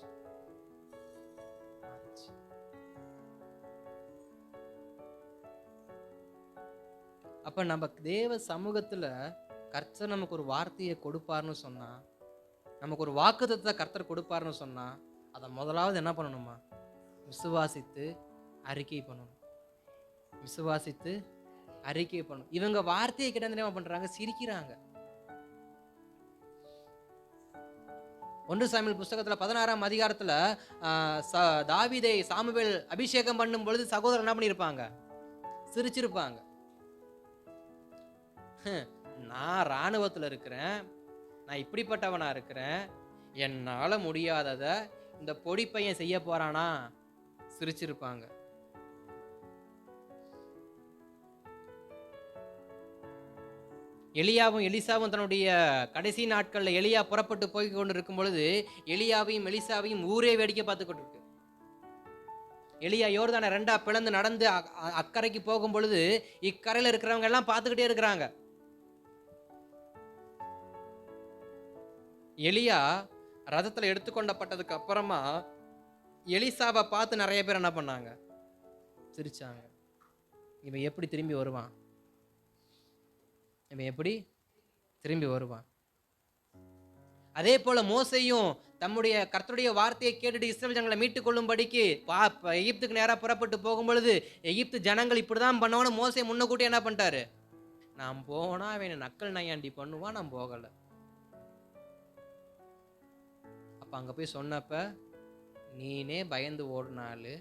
அப்ப நம்ம தேவ சமூகத்துல கர்த்தர் நமக்கு ஒரு வார்த்தையை கொடுப்பாருன்னு சொன்னா, நமக்கு ஒரு வாக்குத்தத்தத்தை கர்த்தர் கொடுப்பாருன்னு சொன்னா, அதை முதலாவது என்ன பண்ணணுமா? விசுவாசித்து அறிக்கை பண்ணணும். விசுவாசித்து அறிக்கை பண்ணணும். இவங்க வார்த்தையை கிட்ட என்ன பண்றாங்க? சிரிக்கிறாங்க. 1 சாமுவேல் புஸ்தகத்துல 16ஆம் அதிகாரத்துல தாவீதை சாமுவேல் அபிஷேகம் பண்ணும் பொழுது சகோதரர் என்ன பண்ணியிருப்பாங்க? சிரிச்சிருப்பாங்க. நான் இராணுவத்தில் இருக்கிறேன், நான் இப்படிப்பட்டவனா இருக்கிறேன், என்னால முடியாதத இந்த பொடி பையன் செய்ய போறானா? சிரிச்சிருப்பாங்க. எலியாவும் எலிசாவும் தன்னுடைய கடைசி நாட்கள்ல எலியா புறப்பட்டு போய் கொண்டு இருக்கும் பொழுது எலியாவையும் எலிசாவையும் ஊரே வேடிக்கை பார்த்து கொண்டு இருக்கு. எலியா யோர்தானை 2ஆ பிளந்து நடந்து அக்கறைக்கு போகும் பொழுது இக்கரையில இருக்கிறவங்க எல்லாம் பார்த்துக்கிட்டே இருக்கிறாங்க. எலியா ரதத்துல எடுத்துக்கொண்டப்பட்டதுக்கு அப்புறமா எலிசாவை பார்த்து நிறைய பேர் என்ன பண்ணாங்க? சிரிச்சாங்க. இவன் எப்படி திரும்பி வருவான்? இவன் எப்படி திரும்பி வருவான்? அதே போல மோசையும் தம்முடைய கர்த்தருடைய வார்த்தையை கேட்டுட்டு இஸ்ரவேல் ஜனங்களை மீட்டுக் கொள்ளும்படிக்கு எகிப்துக்கு நேராக புறப்பட்டு போகும்பொழுது எகிப்து ஜனங்கள் இப்படிதான் பண்ணவன மோசை முன்னக்கூட்டி என்ன பண்ணிட்டாரு? நான் போனா அவன் நக்கல் நையாண்டி பண்ணுவான், நான் போகல. அப்ப அங்க போய் சொன்னப்ப நீனே பயந்து ஓடினாலு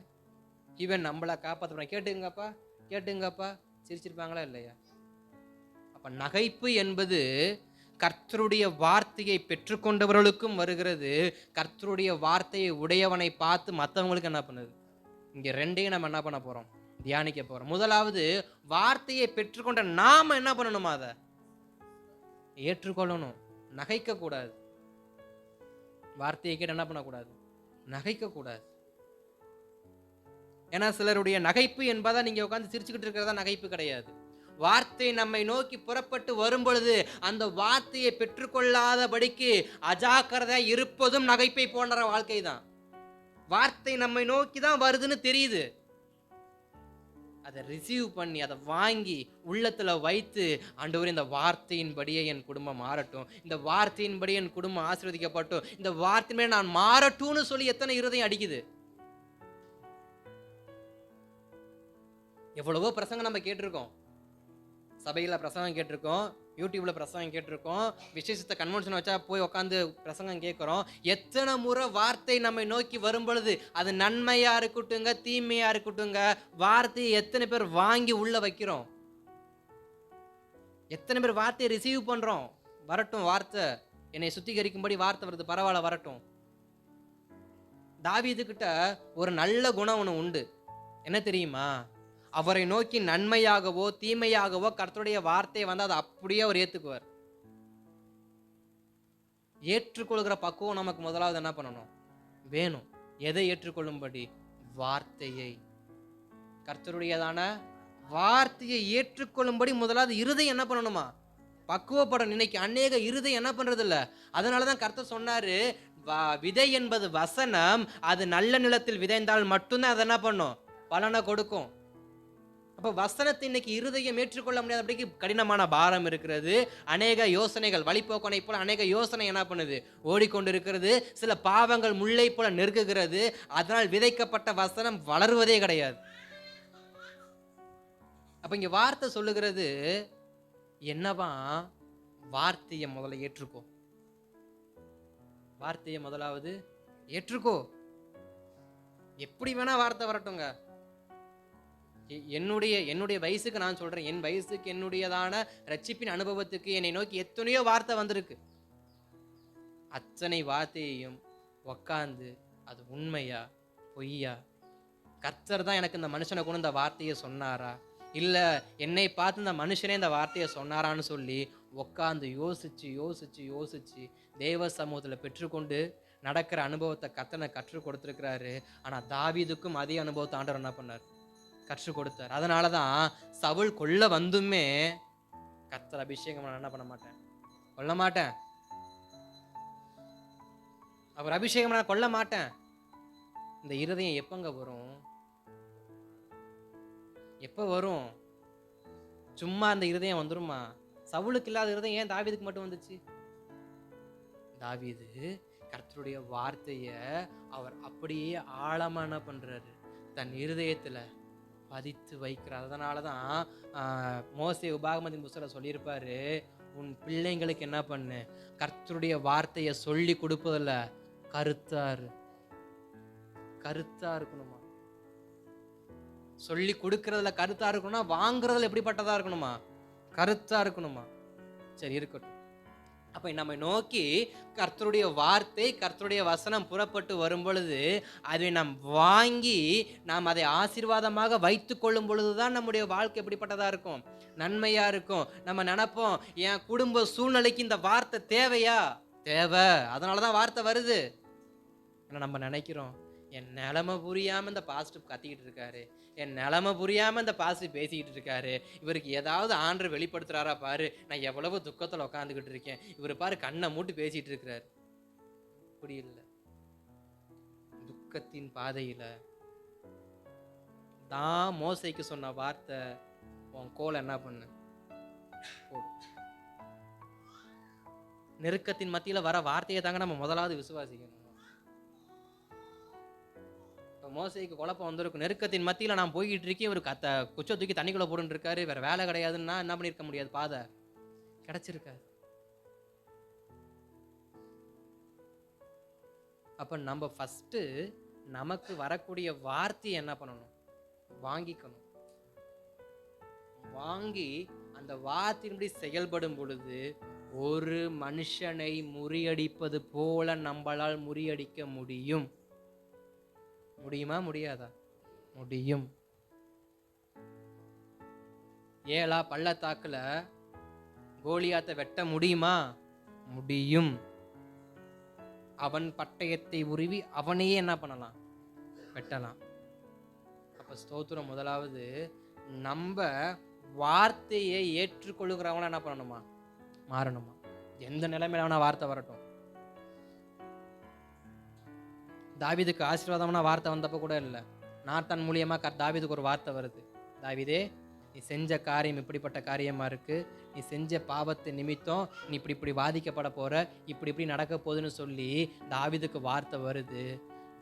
இவன் நம்மளை காப்பாற்ற கேட்டுங்கப்பா சிரிச்சிருப்பாங்களா இல்லையா? அப்ப நகைப்பு என்பது கர்த்தருடைய வார்த்தையை பெற்றுக்கொண்டவர்களுக்கும் வருகிறது, கர்த்தருடைய வார்த்தையை உடையவனை பார்த்து மற்றவங்களுக்கு என்ன பண்ணுது? இங்க ரெண்டையும் நம்ம என்ன பண்ண போறோம்? தியானிக்க போறோம். முதலாவது, வார்த்தையை பெற்றுக்கொண்ட நாம என்ன பண்ணணுமா? அதை ஏற்றுக்கொள்ளணும், நகைக்க கூடாது. வார்த்தையை கேட்டு என்ன பண்ணக்கூடாது? நகைக்க கூடாது. ஏன்னா சிலருடைய நகைப்பு என்பதா நீங்க உட்காந்து சிரிச்சுக்கிட்டு இருக்கிறதா நகைப்பு கிடையாது. வார்த்தை நம்மை நோக்கி புறப்பட்டு வரும் பொழுது அந்த வார்த்தையை பெற்றுக்கொள்ளாதபடிக்கு அஜாக்கிரதை இருப்பதும் நகைப்பை போன்ற வாழ்க்கை தான். வார்த்தை நம்மை நோக்கி தான் வருதுன்னு தெரியுது, அதை ரிசீவ் பண்ணி அதை வாங்கி உள்ளத்துல வைத்து, ஆண்டவரே இந்த வார்த்தையின்படியே என் குடும்பம் மாறட்டும், இந்த வார்த்தையின்படி என் குடும்பம் ஆசீர்வதிக்கப்பட்டும், இந்த வார்த்தையின்படி நான் மாறட்டும்னு சொல்லி எத்தனை இருதயம் அடிக்குது. எவ்வளவோ பிரசங்கம் நம்ம கேட்டிருக்கோம், சபையில பிரசங்கம் கேட்டிருக்கோம், யூடியூப்ல பிரசங்கம் கேட்டிருக்கோம், விசேஷத்தை கன்வென்ஷன் வச்சா போய் உட்காந்து பிரசங்கம் கேட்கிறோம். எத்தனை முறை வார்த்தை நம்மை நோக்கி வரும் பொழுது அது நன்மையா இருக்கட்டுங்க தீமையா இருக்கட்டுங்க, வார்த்தையை எத்தனை பேர் வாங்கி உள்ள வைக்கிறோம்? எத்தனை பேர் வார்த்தையை ரிசீவ் பண்றோம்? வரட்டும், வார்த்தை என்னை சுத்திகரிக்கும்படி வார்த்தை வருது, பரவாயில்ல வரட்டும். தாவீது கிட்ட ஒரு நல்ல குணம் ஒன்று உண்டு, என்ன தெரியுமா? அவரை நோக்கி நன்மையாகவோ தீமையாகவோ கர்த்தருடைய வார்த்தையை வந்து அதை அப்படியே அவர் ஏத்துக்குவார். ஏற்றுக்கொள்கிற பக்குவம் நமக்கு முதலாவது என்ன பண்ணணும்? வேணும். எதை ஏற்றுக்கொள்ளும்படி? வார்த்தையை, கர்த்தருடையதான வார்த்தையை ஏற்றுக்கொள்ளும்படி முதலாவது இருதயம் என்ன பண்ணணுமா? பக்குவப்படணும். இன்னைக்கு அநேக இருதயம் என்ன பண்றது இல்ல. அதனாலதான் கர்த்தர் சொன்னாரு, விதை என்பது வசனம், அது நல்ல நிலத்தில் விதைந்தால் மட்டும்தான் அதை என்ன பண்ணும்? பலனை கொடுக்கும். அப்ப வசனத்தை இன்னைக்கு இருதயம் ஏற்றுக்கொள்ள முடியாதபடிக்கு கடினமான பாரம் இருக்கிறது. அநேக யோசனைகள், வழிபோக்கனை போல அநேக யோசனை என்ன பண்ணுது? ஓடிக்கொண்டு இருக்கிறது. சில பாவங்கள் முல்லை போல நெருக்குகிறது. அதனால் விதைக்கப்பட்ட வசனம் வளருவதே கிடையாது. அப்ப இங்க வார்த்தை சொல்லுகிறது என்னவா? வார்த்தையை முதல்ல ஏற்றுக்கோ. வார்த்தையை முதலாவது ஏற்றுக்கோ. எப்படி வேணா வார்த்தை வரட்டுங்க. என்னுடைய வயசுக்கு நான் சொல்றேன், என் வயசுக்கு என்னுடையதான ரட்சிப்பின் அனுபவத்துக்கு என்னை நோக்கி எத்தனையோ வார்த்தை வந்திருக்கு. அத்தனை வார்த்தையையும் உக்காந்து அது உண்மையா பொய்யா, கர்த்தர் தான் எனக்கு இந்த மனுஷனை கொண்டு இந்த வார்த்தையை சொன்னாரா, இல்ல என்னை பார்த்து இந்த மனுஷனே இந்த வார்த்தையை சொன்னாரான்னு சொல்லி உக்காந்து யோசிச்சு யோசிச்சு யோசிச்சு தேவ சமூகத்துல பெற்றுக்கொண்டு நடக்கிற அனுபவத்தை கர்த்தனை கற்றுக் கொடுத்திருக்கிறாரு. ஆனா தாவீதுக்கும் அதே அனுபவத்தை ஆண்டவர் என்ன பண்ணார்? கற்றுக் கொடுத்தார். அதனாலதான் சவுல் கொல்ல வந்துமே கர்த்தர் அபிஷேகம் நான் என்ன பண்ண மாட்டேன், கொல்ல மாட்டேன். அவர் அபிஷேகம் நான் கொல்ல மாட்டேன். இந்த இருதயம் எப்பங்க வரும்? எப்ப வரும்? சும்மா அந்த இருதயம் வந்துருமா? சவுலுக்கு இல்லாத இருதயம் ஏன் தாவீதுக்கு மட்டும் வந்துச்சு? தாவீது கர்த்தருடைய வார்த்தைய அவர் அப்படியே ஆழமா என்ன பண்றாரு? தன் இருதயத்துல பதித்து வைக்கிறார். அதனாலதான் மோசே உபாகமத்தின் புத்தகத்துல சொல்லியிருப்பாரு, உன் பிள்ளைங்களுக்கு என்ன பண்ணு? கர்த்தருடைய வார்த்தைய சொல்லி கொடுப்பதில்ல, கருத்தா இருக்கணுமா? சொல்லி கொடுக்கறதுல கருத்தா இருக்கணும்னா வாங்குறதுல எப்படிப்பட்டதா இருக்கணுமா? கருத்தா இருக்கணுமா? சரி, இருக்கட்டும். அப்ப நம்ம நோக்கி கர்த்தருடைய வார்த்தை, கர்த்தருடைய வசனம் புறப்பட்டு வரும் பொழுது அதை நாம் வாங்கி நாம் அதை ஆசீர்வாதமாக வைத்து கொள்ளும் பொழுதுதான் நம்முடைய வாழ்க்கை எப்படிப்பட்டதா இருக்கும்? நன்மையா இருக்கும். நம்ம நினைப்போம், என் குடும்ப சூழ்நிலைக்கு இந்த வார்த்தை தேவையா? தேவை, அதனாலதான் வார்த்தை வருது. ஆனா நம்ம நினைக்கிறோம், என் நிலைமை புரியாம இந்த பாஸ்டர் கத்திக்கிட்டு இருக்காரு, என் நிலைமை புரியாம இந்த பாஸ்டர் பேசிக்கிட்டு இருக்காரு, இவருக்கு ஏதாவது ஆண்டவர் வெளிப்படுத்துறாரா பாரு, நான் எவ்வளவு துக்கத்துல உட்காந்துக்கிட்டு இருக்கேன், இவர் பாரு கண்ணை மூட்டு பேசிட்டு இருக்கிறாரு. அப்படி இல்லை. துக்கத்தின் பாதையில தான் மோசைக்கு சொன்ன வார்த்தை, உன் கோலை என்ன பண்ணு போடு. நெருக்கத்தின் மத்தியில வர வார்த்தையை தாங்க நம்ம முதலாவது விசுவாசிக்கணும். இப்போ மோசைக்கு குழப்பம் வந்திருக்கும். நெருக்கத்தின் மத்தியில நான் போய்கிட்டு இருக்கேன், இவர் குச்சை தூக்கி தண்ணிக்குள்ள போட்டுன்னு இருக்காரு, வேற வேலை கிடையாதுன்னா என்ன பண்ணிருக்க முடியாது, பாதை கிடைச்சிருக்காது. அப்ப நம்ம ஃபர்ஸ்ட் நமக்கு வரக்கூடிய வார்த்தையை என்ன பண்ணணும், வாங்கிக்கணும். வாங்கி அந்த வார்த்தையின்படி செயல்படும் பொழுது ஒரு மனுஷனை முறியடிப்பது போல நம்மளால் முறியடிக்க முடியும். முடியுமா முடியாதா? முடியும். ஏலா பள்ளத்தாக்குல கோலியாத்தை வெட்ட முடியுமா? முடியும். அவன் பட்டயத்தை உருவி அவனையே என்ன பண்ணலாம், வெட்டலாம். அப்ப ஸ்தோத்திரம், முதலாவது நம்ம வார்த்தையை ஏற்றுக்கொள்ளுகிறவங்கள என்ன பண்ணணுமா, மாறணுமா. எந்த நிலைமையில வேணா வார்த்தை வரட்டும். தாவீதுக்கு ஆசீர்வாதம்னா வார்த்தை வந்தப்ப கூட இல்லை, நாத்தான் மூலியமா தாவீதுக்கு ஒரு வார்த்தை வருது. தாவீதே, நீ செஞ்ச காரியம் இப்படிப்பட்ட காரியமா இருக்கு, நீ செஞ்ச பாவத்தை நிமித்தம் நீ இப்படி இப்படி பாதிக்கப்பட போற, இப்படி இப்படி நடக்க போகுதுன்னு சொல்லி தாவீதுக்கு வார்த்தை வருது.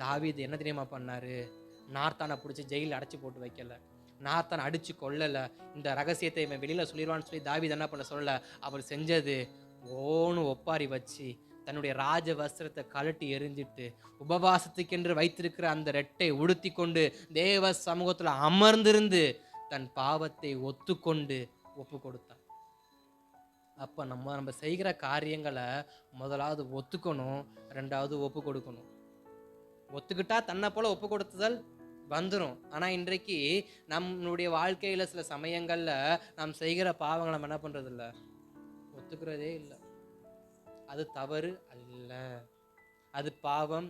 தாவீது என்ன தெரியுமா பண்ணாரு, நாத்தானை பிடிச்சி ஜெயிலில் அடைச்சி போட்டு வைக்கல, நாத்தான் அடிச்சு கொள்ளல, இந்த ரகசியத்தை இவன் வெளியில சொல்லிடுவான்னு சொல்லி தாவீது என்ன பண்ண சொல்லல. அவர் செஞ்சது ஓன்னு ஒப்பாரி வச்சு தன்னுடைய ராஜ வஸ்திரத்தை கழட்டி எரிஞ்சிட்டு உபவாசத்துக்கென்று வைத்திருக்கிற அந்த ரெட்டை உடுத்தி கொண்டு தேவ சமூகத்துல அமர்ந்திருந்து தன் பாவத்தை ஒத்துக்கொண்டு ஒப்பு கொடுத்தான். அப்ப நம்ம செய்கிற காரியங்களை முதலாவது ஒத்துக்கணும், ரெண்டாவது ஒப்பு கொடுக்கணும். ஒத்துக்கிட்டா தன்னை போல ஒப்பு கொடுத்துதல் வந்துடும். ஆனா இன்றைக்கு நம்மளுடைய வாழ்க்கையில சில சமயங்கள்ல நாம் செய்கிற பாவங்களை நம்ம என்ன பண்றது இல்லை, ஒத்துக்கிறதே இல்லை. அது தவறு அல்ல, அது பாவம்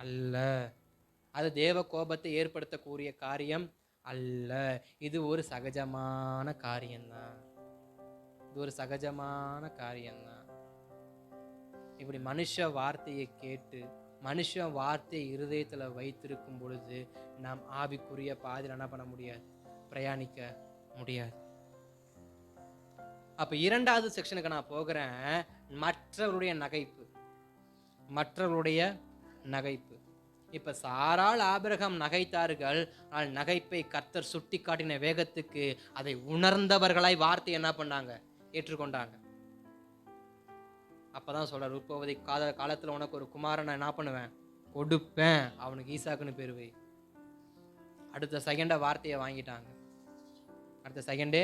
அல்ல, அது தேவ கோபத்தை ஏற்படுத்தக்கூடிய காரியம் அல்ல. இது ஒரு சகஜமான காரியம்தான், இது ஒரு சகஜமான காரியம்தான். இப்படி மனுஷ வார்த்தையை கேட்டு மனுஷ வார்த்தையை இருதயத்துல வைத்திருக்கும் பொழுது நாம் ஆவிக்குரிய பாதையில் என்ன பண்ண முடியாது, பிரயாணிக்க முடியாது. அப்ப இரண்டாவது செக்ஷனுக்கு நான் போகிறேன், மற்றவருடைய நகைப்பு. மற்றவருடைய நகைப்பு. இப்ப சாராள் ஆபிரகாம் நகைத்தார்கள், ஆனால் நகைப்பை கர்த்தர் சுட்டி காட்டின வேகத்துக்கு அதை உணர்ந்தவர்களாய் வார்த்தை என்ன பண்ணாங்க, ஏற்றுக்கொண்டாங்க. அப்பதான் சொல்றார், உற்பவதி காலத்துல உனக்கு ஒரு குமாரனை என்ன பண்ணுவேன், கொடுப்பேன், அவனுக்கு ஈசாக்குன்னு பேரு வை. அடுத்த செகண்டா வார்த்தையை வாங்கிட்டாங்க, அடுத்த செகண்டே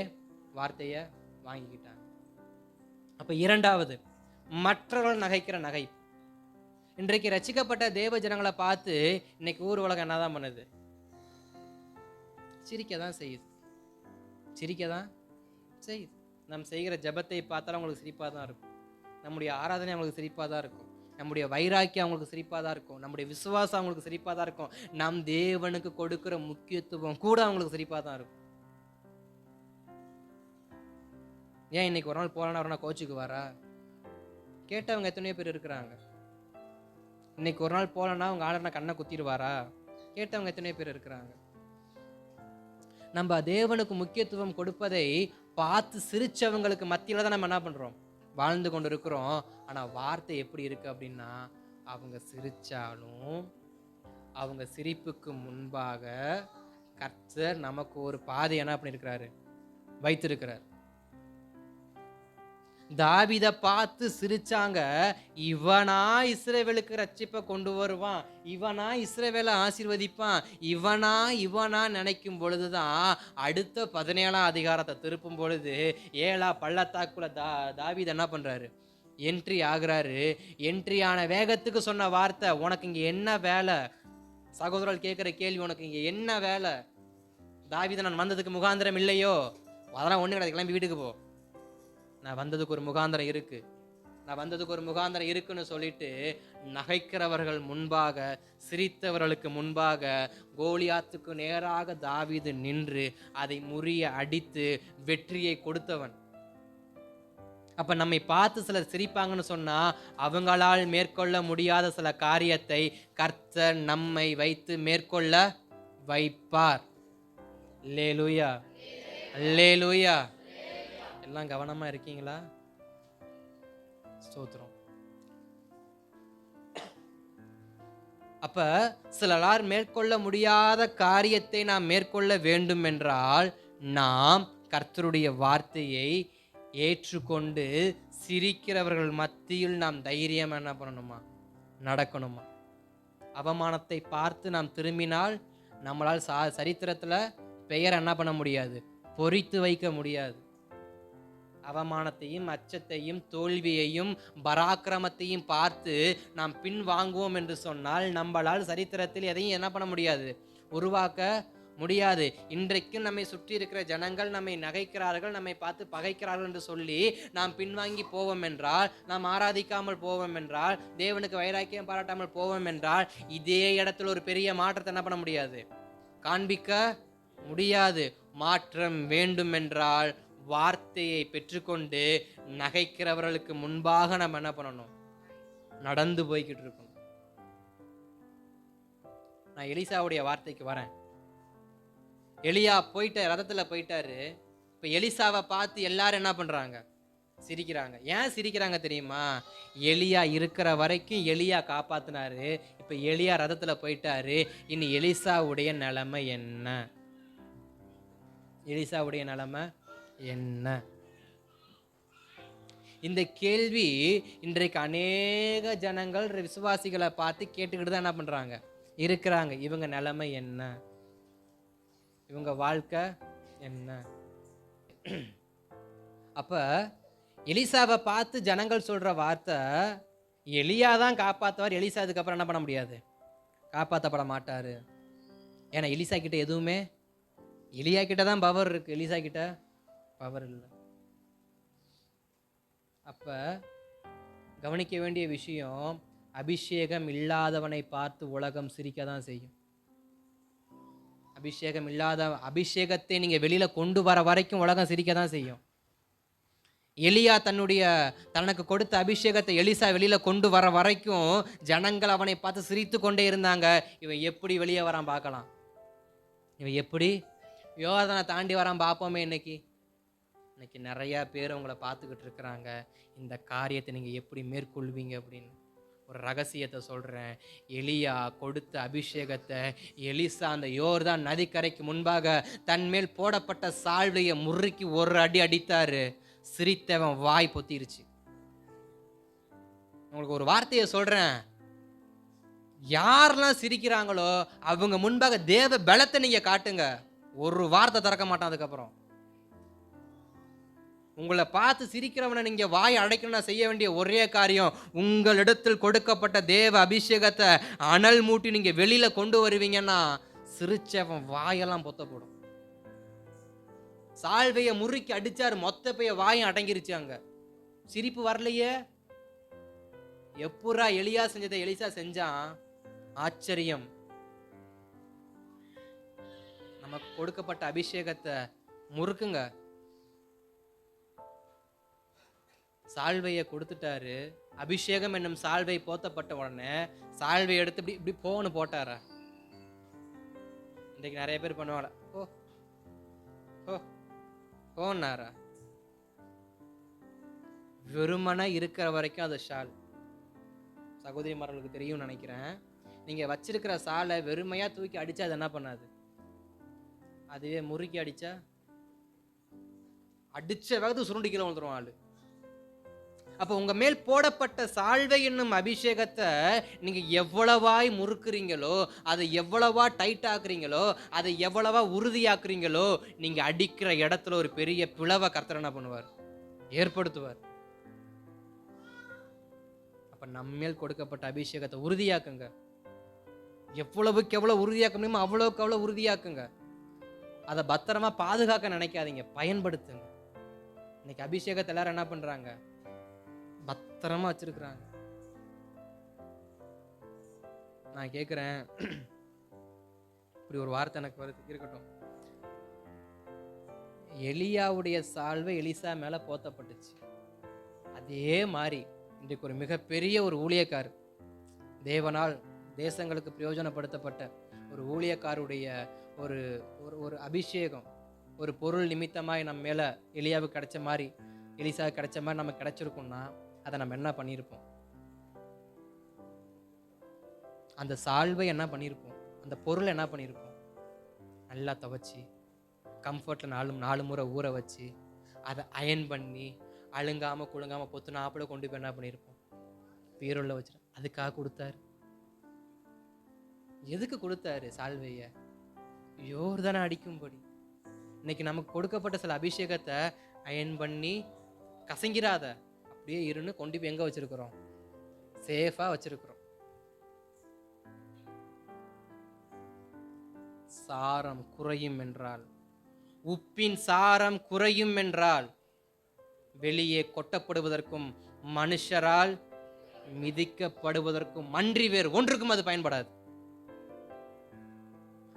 வார்த்தையை வாங்கிக்கிட்டாங்க. அப்ப இரண்டாவது மற்றவர்கள் நகைக்கிற நகை. இன்றைக்கு ரட்சிக்கப்பட்ட தேவ ஜனங்களை பார்த்து இன்னைக்கு ஊர் உலகம் என்னதான் பண்ணுது, சிரிக்கதான் செய்யுது, சிரிக்கதான் செய்யுது. நம் செய்கிற ஜபத்தை பார்த்தாலும் அவங்களுக்கு சிரிப்பாக தான் இருக்கும், நம்முடைய ஆராதனை அவங்களுக்கு சிரிப்பாக தான் இருக்கும், நம்முடைய வைராக்கியம் அவங்களுக்கு சிரிப்பாக தான் இருக்கும், நம்முடைய விசுவாசம் அவங்களுக்கு சிரிப்பாக தான் இருக்கும், நம் தேவனுக்கு கொடுக்கிற முக்கியத்துவம் கூட அவங்களுக்கு சிரிப்பாக தான் இருக்கும். ஏன் இன்னைக்கு ஒரு நாள் போகலான்னா ஒரு நாள் கோச்சுக்கு வரா, கேட்டவங்க எத்தனையோ பேர் இருக்கிறாங்க. இன்னைக்கு ஒரு நாள் போகலன்னா அவங்க ஆளர்னா கண்ணை குத்திடுவாரா, கேட்டவங்க எத்தனையோ பேர் இருக்கிறாங்க. நம்ம தேவனுக்கு முக்கியத்துவம் கொடுப்பதை பார்த்து சிரிச்சவங்களுக்கு மத்தியில தான் நம்ம என்ன பண்றோம், வாழ்ந்து கொண்டு இருக்கிறோம். ஆனா வார்த்தை எப்படி இருக்கு அப்படின்னா, அவங்க சிரிச்சாலும் அவங்க சிரிப்புக்கு முன்பாக கர்த்தர் நமக்கு ஒரு பாதை என்ன பண்ணிருக்கிறாரு, வைத்திருக்கிறார். தாவீதை பார்த்து சிரிச்சாங்க, இவனா இஸ்ரவேலுக்கு ரட்சிப்பை கொண்டு வருவான், இவனா இஸ்ரவேலை ஆசீர்வதிப்பான், இவனா நினைக்கும் பொழுதுதான் அடுத்த 17ஆம் அதிகாரத்தை திருப்பும் பொழுது ஏலா பள்ளத்தாக்குள்ள தாவீது என்ன பண்றாரு, என்ட்ரி ஆகுறாரு. என்ட்ரி ஆன வேகத்துக்கு சொன்ன வார்த்தை, உனக்கு இங்க என்ன வேலை? சகோதரர்கள் கேட்கிற கேள்வி, உனக்கு இங்க என்ன வேலை? தாவீது, நான் வந்ததுக்கு முகாந்திரம் இல்லையோ? அதெல்லாம் ஒண்ணு கிடையாது, கிளம்பி வீட்டுக்கு போ, நான் வந்ததுக்கு ஒரு முகாந்திரம் இருக்கு, நான் வந்ததுக்கு ஒரு முகாந்திரம் இருக்குன்னு சொல்லிட்டு நகைக்கிறவர்கள் முன்பாக, சிரித்தவர்களுக்கு முன்பாக கோலியாத்துக்கு நேராக தாவீது நின்று அதை முறிய அடித்து வெற்றியை கொடுத்தவன். அப்ப நம்மை பார்த்து சிலர் சிரிப்பாங்கன்னு சொன்னா, அவங்களால் மேற்கொள்ள முடியாத சில காரியத்தை கர்த்தர் நம்மை வைத்து மேற்கொள்ள வைப்பார். அல்லேலூயா, அல்லேலூயா. எல்லாம் கவனமா இருக்கீங்களா? ஸ்தோத்திரம். அப்ப சிலரால் மேற்கொள்ள முடியாத காரியத்தை நாம் மேற்கொள்ள வேண்டும் என்றால் நாம் கர்த்தருடைய வார்த்தையை ஏற்றுக்கொண்டு சிரிக்கிறவர்கள் மத்தியில் நாம் தைரியம் என்ன பண்ணணுமா? நடக்கணுமா? அவமானத்தை பார்த்து நாம் திரும்பினால் நம்மளால் சரித்திரத்துல பெயர் என்ன பண்ண முடியாது? பொறித்து வைக்க முடியாது. அவமானத்தையும் அச்சத்தையும் தோல்வியையும் பராக்கிரமத்தையும் பார்த்து நாம் பின் வாங்குவோம் என்று சொன்னால் நம்மளால் சரித்திரத்தில் எதையும் என்ன பண்ண முடியாது? உருவாக்க முடியாது. இன்றைக்கும் நம்மை சுற்றி இருக்கிற ஜனங்கள் நம்மை நகைக்கிறார்கள், நம்மை பார்த்து பகைக்கிறார்கள் என்று சொல்லி நாம் பின்வாங்கி போவோம் என்றால், நாம் ஆராதிக்காமல் போவோம் என்றால், தேவனுக்கு வைராக்கியம் பாராட்டாமல் போவோம் என்றால், இதே இடத்துல ஒரு பெரிய மாற்றத்தை என்ன பண்ண முடியாது? காண்பிக்க முடியாது. மாற்றம் வேண்டும் என்றால் வார்த்தையை பெற்றுக்கொண்டு நகைக்கிறவர்களுக்கு முன்பாக நம்ம என்ன பண்ணணும்? நடந்து போய்கிட்டு இருக்கணும். நான் எலிசாவுடைய வார்த்தைக்கு வரேன். எலியா ரதத்துல போயிட்டாரு. இப்ப எலிசாவை பார்த்து எல்லாரும் என்ன பண்றாங்க? சிரிக்கிறாங்க. ஏன் சிரிக்கிறாங்க தெரியுமா? எலியா இருக்கிற வரைக்கும் எலியா காப்பாத்தினாரு. இப்ப எலியா ரதத்துல போயிட்டாரு. இனி எலிசாவுடைய நிலைமை என்ன? எலிசாவுடைய நிலைமை என்ன? இந்த கேள்வி இன்றைக்கு அநேக ஜனங்கள் விசுவாசிகளை பார்த்து கேட்டுக்கிட்டு தான் என்ன பண்றாங்க? இருக்கிறாங்க. இவங்க நிலைமை என்ன? இவங்க வாழ்க்கை என்ன? அப்ப எலிசாவை பார்த்து ஜனங்கள் சொல்ற வார்த்தை, எலியா தான் காப்பாத்துவார், எலிசா அதுக்கப்புறம் என்ன பண்ண முடியாது? காப்பாற்றப்பட மாட்டாரு. ஏன்னா எலிசா கிட்ட எதுவுமே, எலியா கிட்ட தான் பவர் இருக்கு, எலிசா கிட்ட பவர் இல்லை. அப்ப கவனிக்க வேண்டிய விஷயம், அபிஷேகம் இல்லாதவனை பார்த்து உலகம் சிரிக்க தான் செய்யும். அபிஷேகம் இல்லாத அபிஷேகத்தை நீங்க வெளியில கொண்டு வர வரைக்கும் உலகம் சிரிக்க தான் செய்யும். எலியா தனக்கு கொடுத்த அபிஷேகத்தை எலிசா வெளியில கொண்டு வர வரைக்கும் ஜனங்கள் அவனை பார்த்து சிரித்து கொண்டே இருந்தாங்க. இவன் எப்படி வெளியே வரான் பார்க்கலாம், இவன் எப்படி யோர்தானை தாண்டி வரான் பார்ப்போமே. இன்னைக்கு நிறைய பேர் உங்களை பார்த்துக்கிட்டு இருக்கிறாங்க. இந்த காரியத்தை நீங்க எப்படி மேற்கொள்வீங்க அப்படின்னு ஒரு ரகசியத்தை சொல்றேன். எலியா கொடுத்த அபிஷேகத்தை எலிசா அந்த யோர்தான் நதிக்கரைக்கு முன்பாக தன்மேல் போடப்பட்ட சால்வையை முறுக்கி ஒரு அடி அடித்தாரு. சிரித்தவன் வாய் பொத்திருச்சு. உங்களுக்கு ஒரு வார்த்தையை சொல்றேன், யாரெல்லாம் சிரிக்கிறாங்களோ அவங்க முன்பாக தேவ பலத்தை நீங்க காட்டுங்க, ஒரு வார்த்தை திறக்க மாட்டான். அதுக்கப்புறம் உங்களை பார்த்து சிரிக்கிறவனை நீங்க வாய் அடைக்கணும்னா செய்ய வேண்டிய ஒரே காரியம், உங்களிடத்தில் கொடுக்கப்பட்ட தேவ அபிஷேகத்தை அனல் மூட்டி நீங்க வெளியில கொண்டு வருவீங்கன்னா சிரிச்சவன் வாயெல்லாம் பொத்த போடும். சால்வைய முறுக்கி அடிச்சாரு, மொத்த பைய வாயும் அடங்கிருச்சு. அங்க சிரிப்பு வரலையே. எப்பூரா எலியா செஞ்சதை எலிசா செஞ்சான்? ஆச்சரியம். நமக்கு கொடுக்கப்பட்ட அபிஷேகத்தை முறுக்குங்க. சால்வையை கொடுத்துட்டாரு. அபிஷேகம் என்னும் சால்வை போத்தப்பட்ட உடனே சால்வை எடுத்து இப்படி இப்படி போன்னு போட்டாரா? இன்றைக்கு நிறைய பேர் பண்ணுவாங்க, போனாரா? வெறுமனை இருக்கிற வரைக்கும் அது ஷால். சகோதரிமார்களுக்கு தெரியும் நினைக்கிறேன். நீங்க வச்சிருக்கிற சாலை வெறுமையா தூக்கி அடிச்சா அது என்ன பண்ணாது? அதுவே முறுக்கி அடிச்சா அடிச்ச வேகத்து சுருண்டி கீழே வந்துடும் ஆளு. அப்ப உங்க மேல் போடப்பட்ட சால்வை என்னும் அபிஷேகத்தை நீங்க எவ்வளவாய் முறுக்குறீங்களோ, அதை எவ்வளவா டைட் ஆக்குறீங்களோ, அதை எவ்வளவா உறுதியாக்குறீங்களோ, நீங்க அடிக்கிற இடத்துல ஒரு பெரிய பிளவை கர்த்தர் என்ன பண்ணுவார்? ஏற்படுத்துவார். அப்ப நம்மேல் கொடுக்கப்பட்ட அபிஷேகத்தை உறுதியாக்குங்க. எவ்வளவுக்கு எவ்வளவு உறுதியாக்க முடியுமோ அவ்வளவுக்கு அவ்வளவு உறுதியாக்குங்க. அதை பத்திரமா பாதுகாக்க நினைக்காதீங்க, பயன்படுத்துங்க. இன்னைக்கு அபிஷேகத்தை எல்லாரும் என்ன பண்றாங்க? பத்திரமா வச்சிருக்கிறாங்க. நான் கேட்கிறேன், இப்படி ஒரு வார்த்தை எனக்கு வருது, இருக்கட்டும். எலியாவுடைய சால்வை எலிசா மேல போத்தப்பட்டுச்சு. அதே மாதிரி இன்றைக்கு ஒரு மிகப்பெரிய ஒரு ஊழியக்காரர், தேவனால் தேசங்களுக்கு பிரயோஜனப்படுத்தப்பட்ட ஒரு ஊழியக்காருடைய ஒரு ஒரு ஒரு அபிஷேகம், ஒரு பொருள் நிமித்தமாய் நம்ம மேலே எலியாவுக்கு கிடைச்ச மாதிரி, எலிசாவுக்கு கிடைச்ச மாதிரி நமக்கு கிடைச்சிருக்கும்னா அதை நம்ம என்ன பண்ணியிருப்போம்? அந்த சால்வை என்ன பண்ணியிருப்போம்? அந்த பொருளை என்ன பண்ணியிருப்போம்? நல்லா துவைச்சி கம்ஃபர்ட்டில் 4 முறை ஊற வச்சு அதை அயன் பண்ணி அழுங்காமல் குழுங்காமல் பொத்துனாப்பில் கொண்டு போய் என்ன பண்ணியிருப்போம்? பீரோல வச்சுரு. அதுக்காக கொடுத்தாரு. எதுக்கு கொடுத்தாரு சால்வையை? யோர்தானை அடிக்கும்படி. இன்னைக்கு நமக்கு கொடுக்கப்பட்ட சில அபிஷேகத்தை அயன் பண்ணி கசங்கிராத, அப்படியே இருன்னு கொண்டு போய் எங்க வச்சிருக்கிறோம்? சேஃபா வச்சிருக்கிறோம். சாரம் குறையும் என்றால், உப்பின் சாரம் குறையும் என்றால், வெளியே கொட்டப்படுவதற்கும் மனுஷரால் மிதிக்கப்படுவதற்கும் அன்றி வேறு ஒன்றுக்கும் அது பயன்படாது.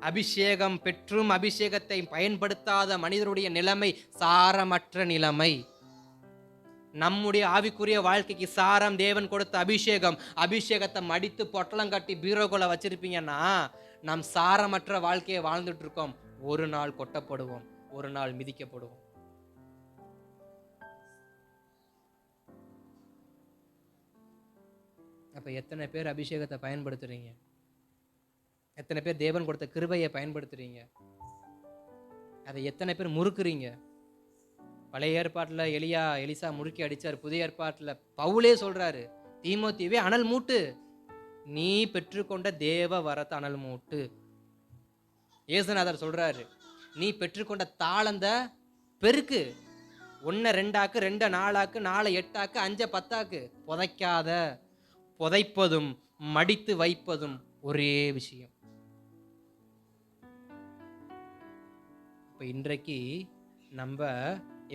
அபிஷேகம் பெற்றும் அபிஷேகத்தை பயன்படுத்தாத மனிதருடைய நிலைமை சாரமற்ற நிலைமை. நம்முடைய ஆவிக்குரிய வாழ்க்கைக்கு சாரம் தேவன் கொடுத்த அபிஷேகம். அபிஷேகத்தை மடித்து பொட்டலம் கட்டி பீரோக்குள்ள வச்சிருப்பீங்கன்னா நாம் சாரமற்ற வாழ்க்கையை வாழ்ந்துட்டு இருக்கோம். ஒரு நாள் கொட்டப்படுவோம், ஒரு நாள் மிதிக்கப்படுவோம். அப்ப எத்தனை பேர் அபிஷேகத்தை பயன்படுத்துறீங்க? எத்தனை பேர் தேவன் கொடுத்த கிருபையை பயன்படுத்துறீங்க? அதை எத்தனை பேர் முறுக்குறீங்க? பழைய ஏற்பாட்டில் எலிசா முறுக்கி அடிச்சார். புதிய ஏற்பாட்டில் பவுலே சொல்றாரு, தீமோத்தேயுவே அனல் மூட்டு, நீ பெற்றுக்கொண்ட தேவ வரத்தை அனல் மூட்டு. இயேசுநாதர் சொல்றாரு, நீ பெற்றுக்கொண்ட தாளந்த பெருக்கு, 1 2 2 4 4 8 5 10 புதைக்காத. புதைப்பதும் மடித்து வைப்பதும் ஒரே விஷயம். இப்போ இன்றைக்கு நம்ம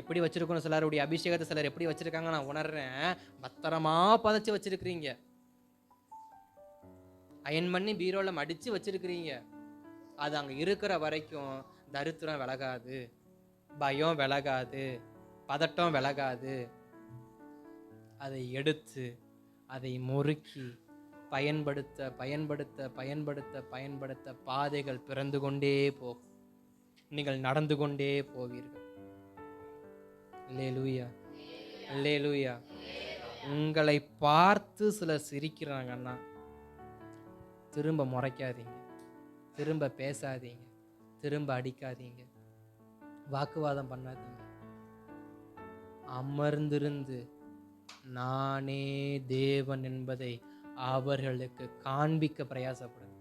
எப்படி வச்சிருக்கோம்? சிலருடைய அபிஷேகத்தை சிலர் எப்படி வச்சிருக்காங்க நான் உணர்றேன். பத்திரமா பதைச்சு வச்சிருக்கிறீங்க, அயன் பண்ணி பீரோல மடிச்சு வச்சிருக்கிறீங்க. அது அங்க இருக்கிற வரைக்கும் தரித்திரம் விலகாது, பயம் விலகாது, பதட்டம் விலகாது. அதை எடுத்து அதை முறுக்கி பயன்படுத்த பயன்படுத்த பயன்படுத்த பயன்படுத்த பாதைகள் பிறந்து கொண்டே போகும். நீங்கள் நடந்து கொண்டே போவீர்கள். அல்லேலூயா, அல்லேலூயா. உங்களை பார்த்து சிலர் சிரிக்கிறாங்கன்னா திரும்ப முறைக்காதீங்க, திரும்ப பேசாதீங்க, திரும்ப அடிக்காதீங்க, வாக்குவாதம் பண்ணாதீங்க. அமர்ந்திருந்து நானே தேவன் என்பதை அவர்களுக்கு காண்பிக்க பிரயாசப்படுது.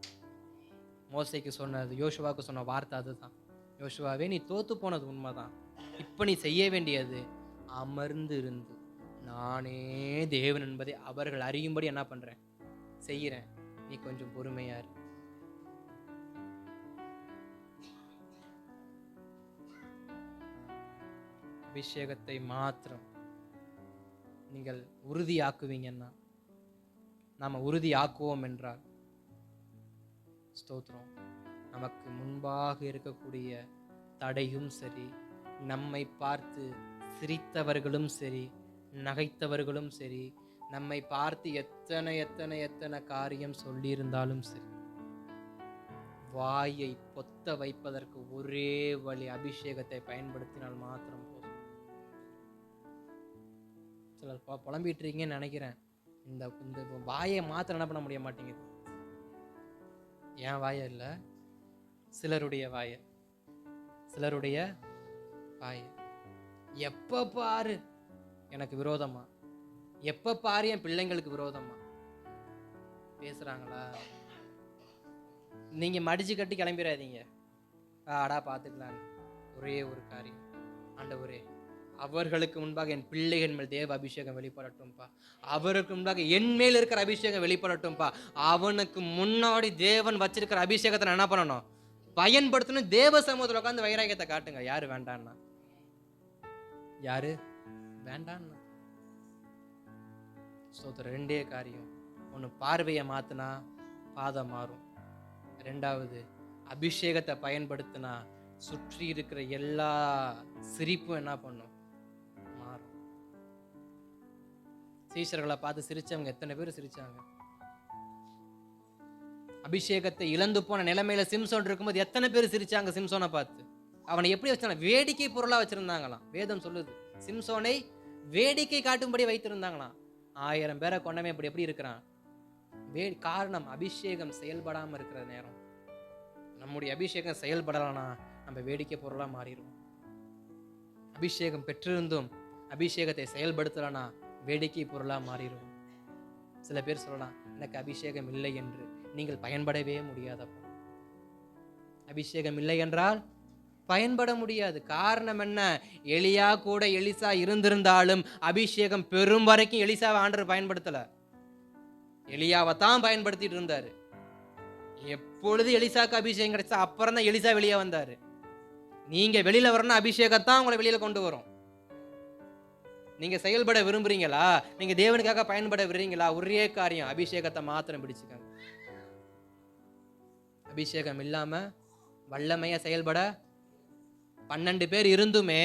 மோசேக்கு சொன்னது, யோசுவாவுக்கு சொன்ன வார்த்தை அதுதான். யோசுவாவே, நீ தோத்து போனது உண்மைதான். இப்ப நீ செய்ய வேண்டியது அமர்ந்து இருந்து நானே தேவன் என்பதை அவர்கள் அறியும்படி என்ன பண்றேன், செய்யறேன். நீ கொஞ்சம் பொறுமையா இரு. அபிஷேகத்தை மாத்திரம் நீங்கள் உறுதியாக்குவீங்கன்னா, நாம உறுதியாக்குவோம் என்றால் ஸ்தோத்திரம், நமக்கு முன்பாக இருக்கக்கூடிய தடையும் சரி, நம்மை பார்த்து சிரித்தவர்களும் சரி, நகைத்தவர்களும் சரி, நம்மை பார்த்து எத்தனை எத்தனை எத்தனை காரியம் சொல்லியிருந்தாலும் சரி, வாயை பொத்த வைப்பதற்கு ஒரே வழி அபிஷேகத்தை பயன்படுத்தினால் மாத்திரம் போதும். சிலர் புலம்பிட்டு இருக்கீங்கன்னு நினைக்கிறேன். இந்த வாயை மாத்திரம் என்ன பண்ண முடிய மாட்டேங்குது. என் வாய இல்லை, சிலருடைய வாய, சிலருடைய வாய. எப்ப பாரு எனக்கு விரோதமா, எப்ப பாரு என் பிள்ளைங்களுக்கு விரோதமா பேசுறாங்களா? நீங்க மடிச்சு கட்டி கிளம்பிடாதீங்க. ஆடா பார்த்துக்கலாம். ஒரே ஒரு காரியம், ஆண்டவரே, அவர்களுக்கு முன்பாக என் பிள்ளைகள் மேல் தேவ அபிஷேகம் வெளிப்படட்டும்பா. அவருக்கு முன்பாக என் மேல் இருக்கிற அபிஷேகம் வெளிப்படட்டும்பா. அவனுக்கு முன்னாடி தேவன் வச்சிருக்கிற அபிஷேகத்தை நான் என்ன பண்ணணும், பயன்படுத்தணும். தேவ சமூகத்தில் உட்காந்து வைராகியத்தை காட்டுங்க. யாரு வேண்டான்னா, யாரு வேண்டான்னா. ரெண்டே காரியம். ஒன்று, பார்வையை மாத்தினா பாதம் மாறும். ரெண்டாவது, அபிஷேகத்தை பயன்படுத்தினா சுற்றி இருக்கிற எல்லா சிரிப்பும் என்ன பண்ணும், மாறும். சீஷர்களை பார்த்து சிரிச்சவங்க எத்தனை பேர் சிரிச்சாங்க? அபிஷேகத்தை இழந்து போன நிலைமையில சிம்சோன் இருக்கும்போது எத்தனை பேர் சிரிச்சாங்க சிம்சோனை பார்த்து? அவனை எப்படி வச்சாங்க? வேடிக்கை பொருளா வச்சிருந்தாங்களாம். வேதம் சொல்லுது சிம்சோனை வேடிக்கை காட்டும்படி வைத்திருந்தாங்களாம். 1000 பேரை கொண்டவன் இப்படி எப்படி இருக்கிறான்? காரணம் அபிஷேகம் செயல்படாம இருக்கிற நேரம். நம்முடைய அபிஷேகம் செயல்படலானா நம்ம வேடிக்கை பொருளா மாறிடுவோம். அபிஷேகம் பெற்றிருந்தும் அபிஷேகத்தை செயல்படுத்தலனா வேடிக்கை பொருளா மாறிடுவோம். சில பேர் சொல்லலாம், எனக்கு அபிஷேகம் இல்லை என்று. நீங்கள் பயன்படவே முடியாதப்பா. அபிஷேகம் இல்லை என்றால் பயன்பட முடியாது. காரணம் என்ன? எலியா கூட எலிசா இருந்திருந்தாலும் அபிஷேகம் பெரும் வரைக்கும் எலிசாவை ஆண்டவர் பயன்படுத்தல. எலியாவை தான் பயன்படுத்திட்டு இருந்தாரு. எப்பொழுது எலிசாக்கு அபிஷேகம் கிடைச்சா அப்புறம் தான் எலிசா வெளியே வந்தாரு. நீங்க வெளியில வரணும், அபிஷேகத்தான் உங்களை வெளியில கொண்டு வரும். நீங்க செயல்பட விரும்புறீங்களா? நீங்க தேவனுக்காக பயன்பட விரும்புறீங்களா? ஒரே காரியம், அபிஷேகத்தை மாத்திரம் பிடிச்சுக்கங்க. அபிஷேகம் இல்லாம வல்லமையா செயல்பட 12 பேர் இருந்துமே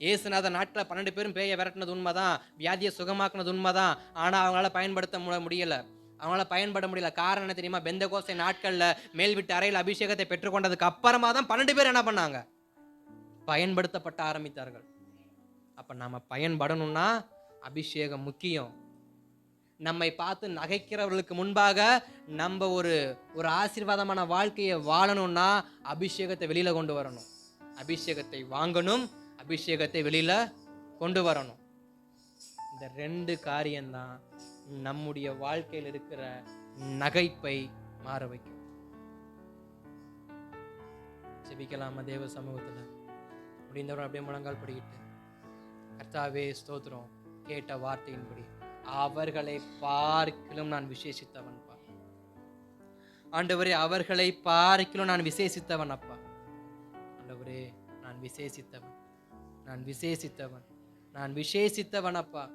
ஏசுநாத நாட்டில் 12 பேரும் பேயை விரட்டினது உண்மைதான், வியாதியை சுகமாக்குனது உண்மைதான். ஆனா அவங்களால பயன்படுத்த முடியல. அவங்களால பயன்பட முடியல. காரணம் என்ன தெரியுமா? பெந்தகோஸ்தே நாட்கள்ல மேல் வீட்டு அறையில் அபிஷேகத்தை பெற்றுக்கொண்டதுக்கு அப்புறமா தான் 12 பேர் என்ன பண்ணாங்க? பயன்படுத்தப்பட்ட ஆரம்பித்தார்கள். அப்ப நாம பயன்படணும்னா அபிஷேகம் முக்கியம். நம்மை பார்த்து நகைக்கிறவர்களுக்கு முன்பாக நம்ம ஒரு ஆசீர்வாதமான வாழ்க்கையை வாழணும்னா அபிஷேகத்தை வெளியில கொண்டு வரணும். அபிஷேகத்தை வாங்கணும், அபிஷேகத்தை வெளியில கொண்டு வரணும். இந்த 2 காரியம்தான் நம்முடைய வாழ்க்கையில் இருக்கிற நகைப்பை மாற வைக்கும். ஜெபிக்கலாமா தேவ சமூகத்துல? முடிந்தவரை அப்படியே முழங்கால் படிக்கிட்டு, கர்த்தாவே ஸ்தோத்திரம், கேட்ட வார்த்தையின்படி அவர்களை பார்க்கிலும் நான் விசேஷித்தவன் பா. ஆண்டவரே, அவர்களை பார்க்கிலும் நான் விசேஷித்தவன் அப்பா. ஆண்டவரே, நான் விசேஷித்தவன், நான் விசேஷித்தவன், நான் விசேஷித்தவன் அப்பா.